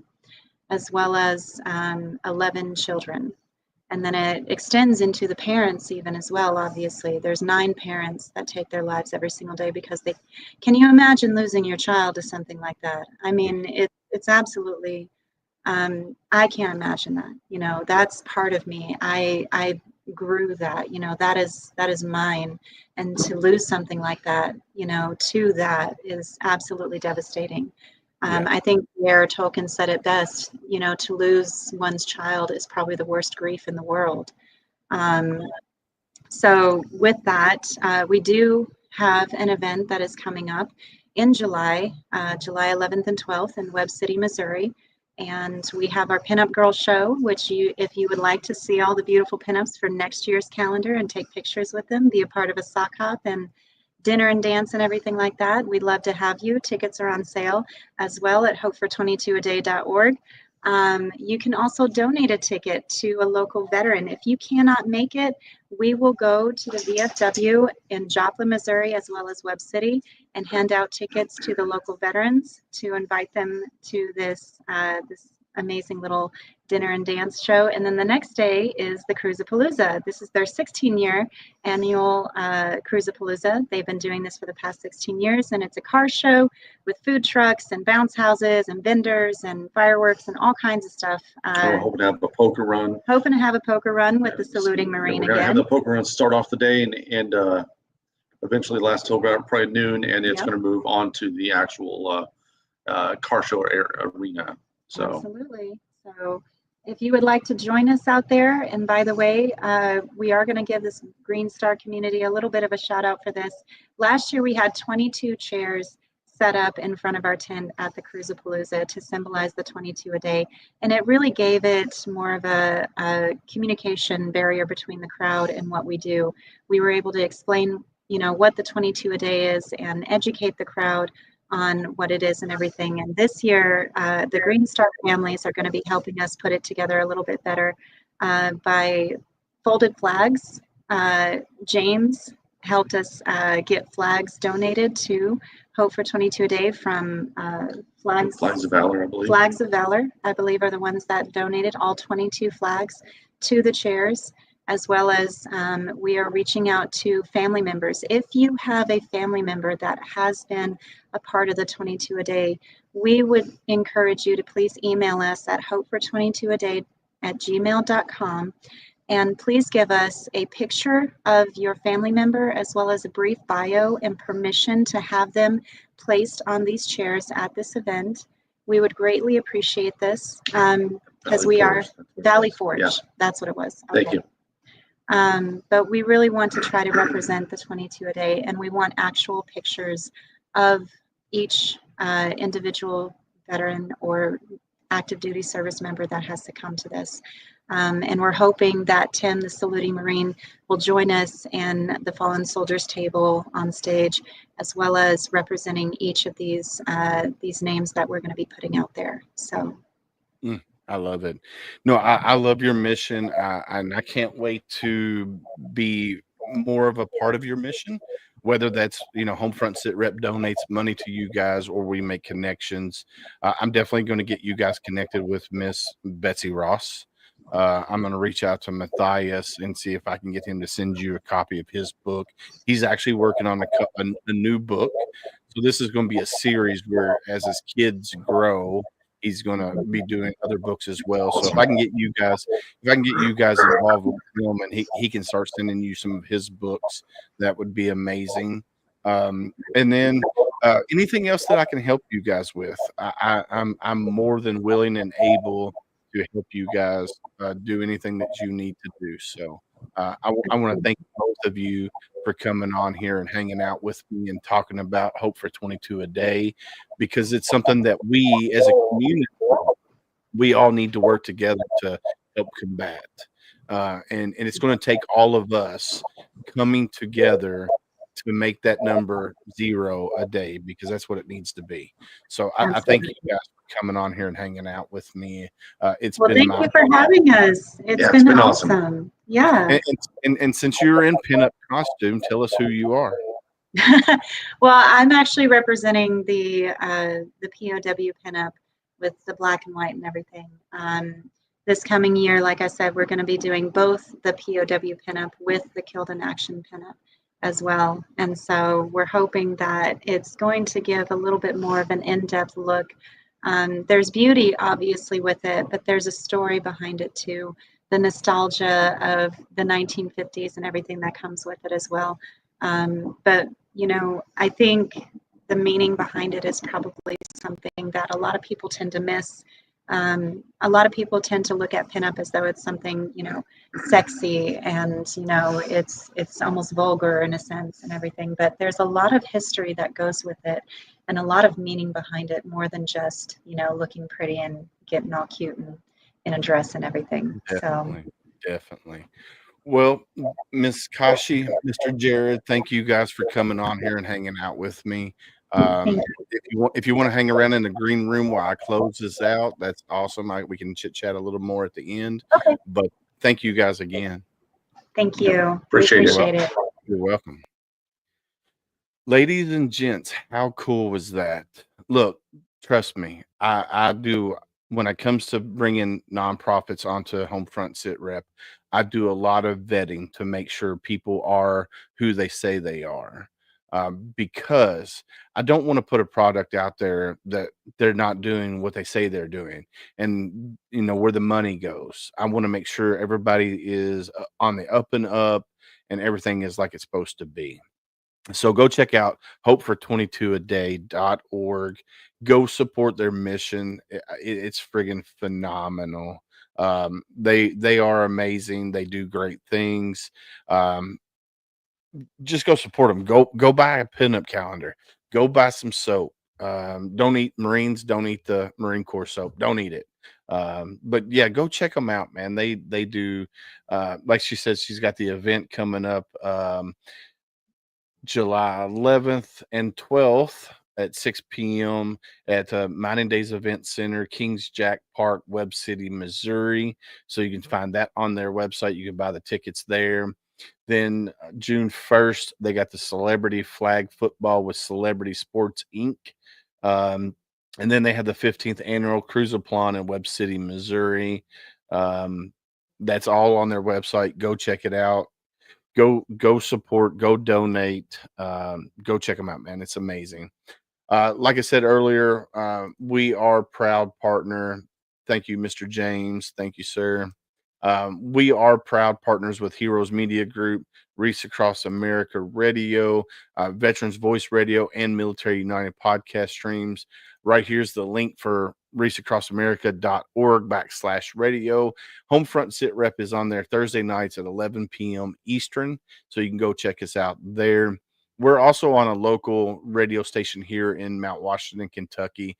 as well as 11 children. And then it extends into the parents even as well, obviously. There's 9 parents that take their lives every single day because can you imagine losing your child to something like that? I mean, it's absolutely, I can't imagine that. That's part of me. I grew that, that is mine. And to lose something like that, to that is absolutely devastating. I think Pierre Tolkien said it best, to lose one's child is probably the worst grief in the world. So with that, we do have an event that is coming up in July 11th and 12th in Webb City, Missouri. And we have our Pinup Girl Show, which if you would like to see all the beautiful pinups for next year's calendar and take pictures with them, be a part of a sock hop and dinner and dance and everything like that, we'd love to have you. Tickets are on sale as well at hopefor22aday.org. You can also donate a ticket to a local veteran. If you cannot make it, we will go to the VFW in Joplin, Missouri, as well as Webb City, and hand out tickets to the local veterans to invite them to this amazing little dinner and dance show. And then the next day is the Cruisapalooza. This is their 16-year annual Cruisapalooza. They've been doing this for the past 16 years, and it's a car show with food trucks and bounce houses and vendors and fireworks and all kinds of stuff. We're hoping to have a poker run. Hoping to have a poker run with the saluting Marine We're going to have again. the poker run start off the day and eventually last till about probably noon, and it's going to move on to the actual car show arena. So Absolutely. So if you would like to join us out there, and by the way, we are going to give this Green Star community a little bit of a shout out for this. Last year we had 22 chairs set up in front of our tent at the Cruisapalooza to symbolize the 22 a day, and it really gave it more of a communication barrier between the crowd and what we do. We were able to explain, what the 22 a day is and educate the crowd on what it is and everything. And this year, the Green Star families are going to be helping us put it together a little bit better by folded flags. James helped us get flags donated to Hope for 22 a Day from Flags of Valor, I believe. Flags of Valor, I believe, are the ones that donated all 22 flags to the chairs, as well as we are reaching out to family members. If you have a family member that has been a part of the 22 a day, we would encourage you to please email us at hopefor22aday@gmail.com, and please give us a picture of your family member as well as a brief bio and permission to have them placed on these chairs at this event. We would greatly appreciate this because we are Valley Forge. Yeah. That's what it was. Thank you. But we really want to try to represent the 22 a day, and we want actual pictures of each individual veteran or active duty service member that has to come to this. And we're hoping that Tim, the saluting Marine, will join us in the Fallen Soldiers table on stage, as well as representing each of these names that we're going to be putting out there. So. I love it. No, I love your mission, and I can't wait to be more of a part of your mission, whether that's, HomeFront Sitrep donates money to you guys or we make connections. I'm definitely going to get you guys connected with Miss Betsy Ross. I'm going to reach out to Matthias and see if I can get him to send you a copy of his book. He's actually working on a new book. So this is going to be a series where as his kids grow, he's going to be doing other books as well. So if I can get you guys involved with him and he can start sending you some of his books, that would be amazing. And then anything else that I can help you guys with, I'm more than willing and able to help you guys do anything that you need to do. So I want to thank both of you for coming on here and hanging out with me and talking about Hope for 22 a Day, because it's something that we as a community, we all need to work together to help combat. And it's going to take all of us coming together to make that number 0 a day, because that's what it needs to be. So I thank you guys for coming on here and hanging out with me. Thank you for having us. It's been awesome. Yeah. And since you're in pinup costume, tell us who you are. Well, I'm actually representing the POW pinup with the black and white and everything. This coming year, like I said, we're going to be doing both the POW pinup with the Killed in Action pinup as well. And so we're hoping that it's going to give a little bit more of an in-depth look. There's beauty, obviously, with it, but there's a story behind it too. The nostalgia of the 1950s and everything that comes with it as well. But, I think the meaning behind it is probably something that a lot of people tend to miss. A lot of people tend to look at pinup as though it's something, sexy and, it's almost vulgar in a sense and everything. But there's a lot of history that goes with it and a lot of meaning behind it, more than just, looking pretty and getting all cute and in a dress and everything. Definitely. Well, Miss Kashi, Mr. Jared, thank you guys for coming on here and hanging out with me. Thank If you want to hang around in the green room while I close this out, that's awesome. We can chit chat a little more at the end. Okay. But thank you guys again. Thank you. Appreciate We it. appreciate it. You're welcome. Ladies and gents, how cool was that? Look, trust me, I do when it comes to bringing nonprofits onto Homefront Sitrep, I do a lot of vetting to make sure people are who they say they are. Because I don't want to put a product out there that they're not doing what they say they're doing, and where the money goes. I want to make sure everybody is on the up and up, and everything is like it's supposed to be. So go check out hopefor22aday.org. Go support their mission. It's friggin' phenomenal. They are amazing. They do great things. Just go support them. Go buy a pinup calendar. Go buy some soap. Don't eat Marines. Don't eat the Marine Corps soap. Don't eat it. But yeah, go check them out, man. They do. Like she said, she's got the event coming up. July 11th and 12th at 6 p.m. at Mining Days Event Center, Kings Jack Park, Webb City, Missouri. So you can find that on their website. You can buy the tickets there. Then June 1st, they got the Celebrity Flag Football with Celebrity Sports Inc. And then they have the 15th annual Cruisathon in Webb City, Missouri. That's all on their website. Go check it out. Go support, go donate, go check them out, man. It's amazing. Like I said earlier, we are proud partner. Thank you, Mr. James. Thank you, sir. We are proud partners with Heroes Media Group, Reese Across America Radio, Veterans Voice Radio, and Military United podcast streams. Right here's the link for reachaccrossamerica.org/radio. Homefront Sitrep is on there Thursday nights at 11 p.m. Eastern, so you can go check us out there. We're also on a local radio station here in Mount Washington, Kentucky.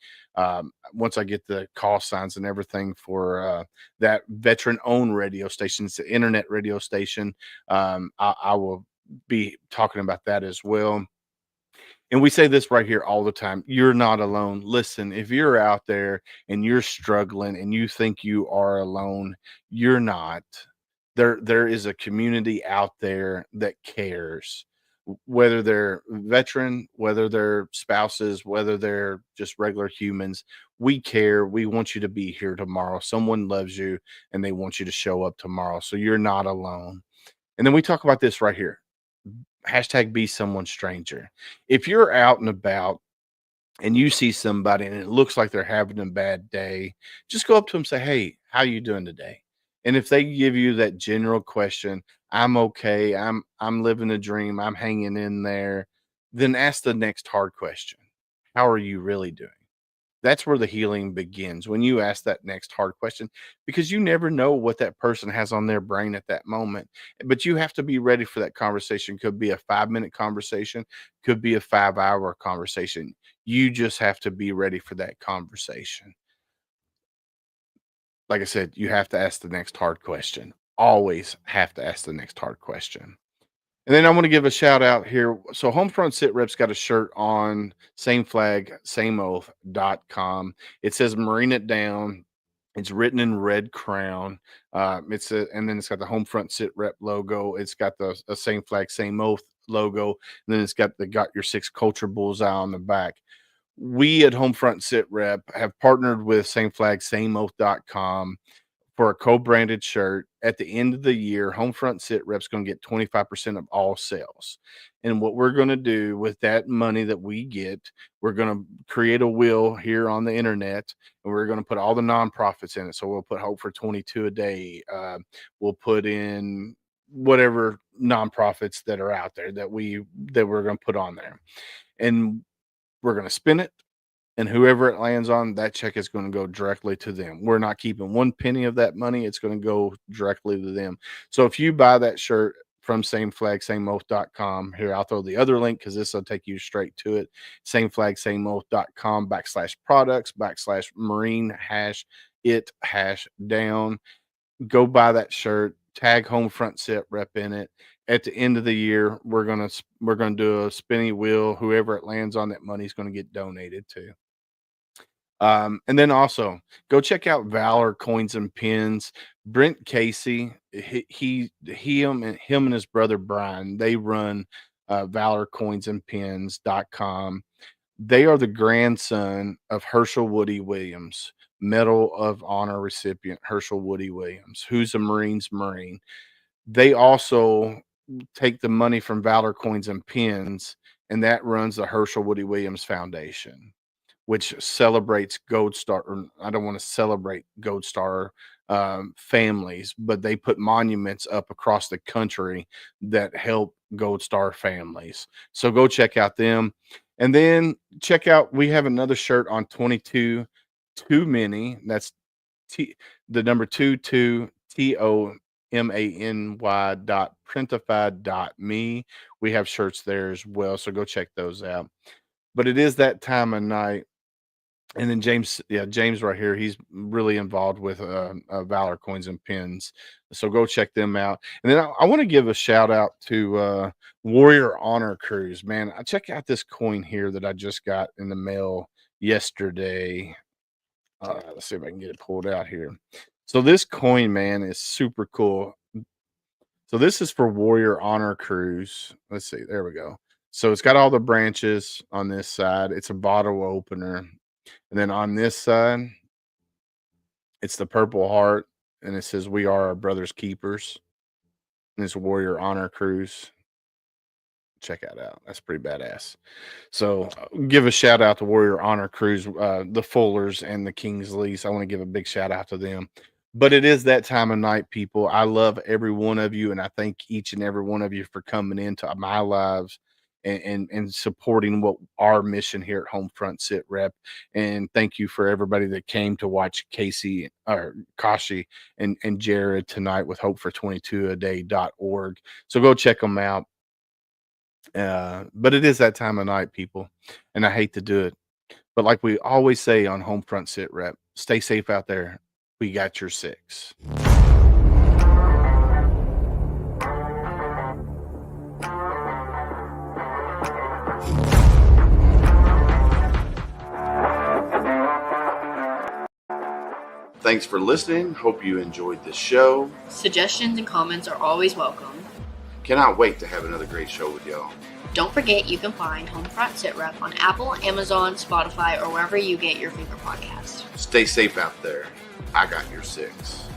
Once I get the call signs and everything for that veteran-owned radio station, it's an internet radio station. I will be talking about that as well. And we say this right here all the time. You're not alone. Listen, if you're out there and you're struggling and you think you are alone, you're not. There is a community out there that cares, whether they're veteran, whether they're spouses, whether they're just regular humans. We care. We want you to be here tomorrow. Someone loves you and they want you to show up tomorrow. So you're not alone. And then we talk about this right here. Hashtag be someone stranger. If you're out and about and you see somebody and it looks like they're having a bad day, just go up to them and say, hey, how you doing today? And if they give you that general question, I'm okay, I'm living a dream, I'm hanging in there, then ask the next hard question. How are you really doing? That's where the healing begins, when you ask that next hard question, because you never know what that person has on their brain at that moment. But you have to be ready for that conversation. Could be a 5-minute conversation, could be a 5-hour conversation. You just have to be ready for that conversation. Like I said, you have to ask the next hard question. Always have to ask the next hard question. And then I want to give a shout out here. So Homefront Sitrep's got a shirt on sameflagsameoath.com. It says Marine It Down. It's written in red crown. And then it's got the Homefront Sitrep logo. It's got the Same Flag, Same Oath logo. And then it's got your 6 culture bullseye on the back. We at Homefront Sitrep have partnered with sameflagsameoath.com for a co-branded shirt. At the end of the year, Homefront Sitrep's going to get 25% of all sales. And what we're going to do with that money that we get, we're going to create a wheel here on the internet, and we're going to put all the nonprofits in it. So we'll put Hope for 22 a day. We'll put in whatever nonprofits that are out there that we're going to put on there, and we're going to spin it. And whoever it lands on, that check is going to go directly to them. We're not keeping one penny of that money. It's going to go directly to them. So if you buy that shirt from sameflagsameoath.com, here, I'll throw the other link because this will take you straight to it. sameflagsameoath.com/products/marine-it-down. Go buy that shirt, tag Homefront Sitrep in it, at the end of the year, we're gonna do a spinning wheel. Whoever it lands on, that money's gonna get donated to. And then also go check out Valor Coins and Pins. Brent Casey, him and his brother Brian, they run valorcoinsandpins.com. They are the grandson of Herschel Woody Williams, Medal of Honor recipient Herschel Woody Williams, who's a Marines Marine. They also take the money from Valor Coins and Pins, and that runs the Herschel Woody Williams Foundation, which celebrates Gold Star. Or I don't want to celebrate Gold Star families, but they put monuments up across the country that help Gold Star families. So go check out them. And then check out, we have another shirt on 22 Too Many. That's the number 22 TOMANY.printify.me. We have shirts there as well. So go check those out. But it is that time of night. And then James right here, he's really involved with Valor Coins and Pins. So go check them out. And then I want to give a shout out to Warrior Honor Cruise. Man, I check out this coin here that I just got in the mail yesterday. Let's see if I can get it pulled out here. So this coin, man, is super cool. So this is for Warrior Honor Cruise. Let's see. There we go. So it's got all the branches on this side. It's a bottle opener. And then on this side, it's the Purple Heart, and it says, "We are our brother's keepers." And it's Warrior Honor Cruise. Check that out. That's pretty badass. So give a shout out to Warrior Honor Cruise, the Fullers and the Kingsleys. I want to give a big shout out to them. But it is that time of night, people. I love every one of you, and I thank each and every one of you for coming into my lives and supporting what our mission here at Homefront Sitrep. And thank you for everybody that came to watch Casey or Kashi and Jared tonight with hopefor22aday.org. So go check them out. But it is that time of night, people, and I hate to do it, but like we always say on Homefront Sitrep, stay safe out there. We got your six. Thanks for listening. Hope you enjoyed the show. Suggestions and comments are always welcome. Cannot wait to have another great show with y'all. Don't forget you can find Homefront Sitrep on Apple, Amazon, Spotify, or wherever you get your favorite podcasts. Stay safe out there. I got your six.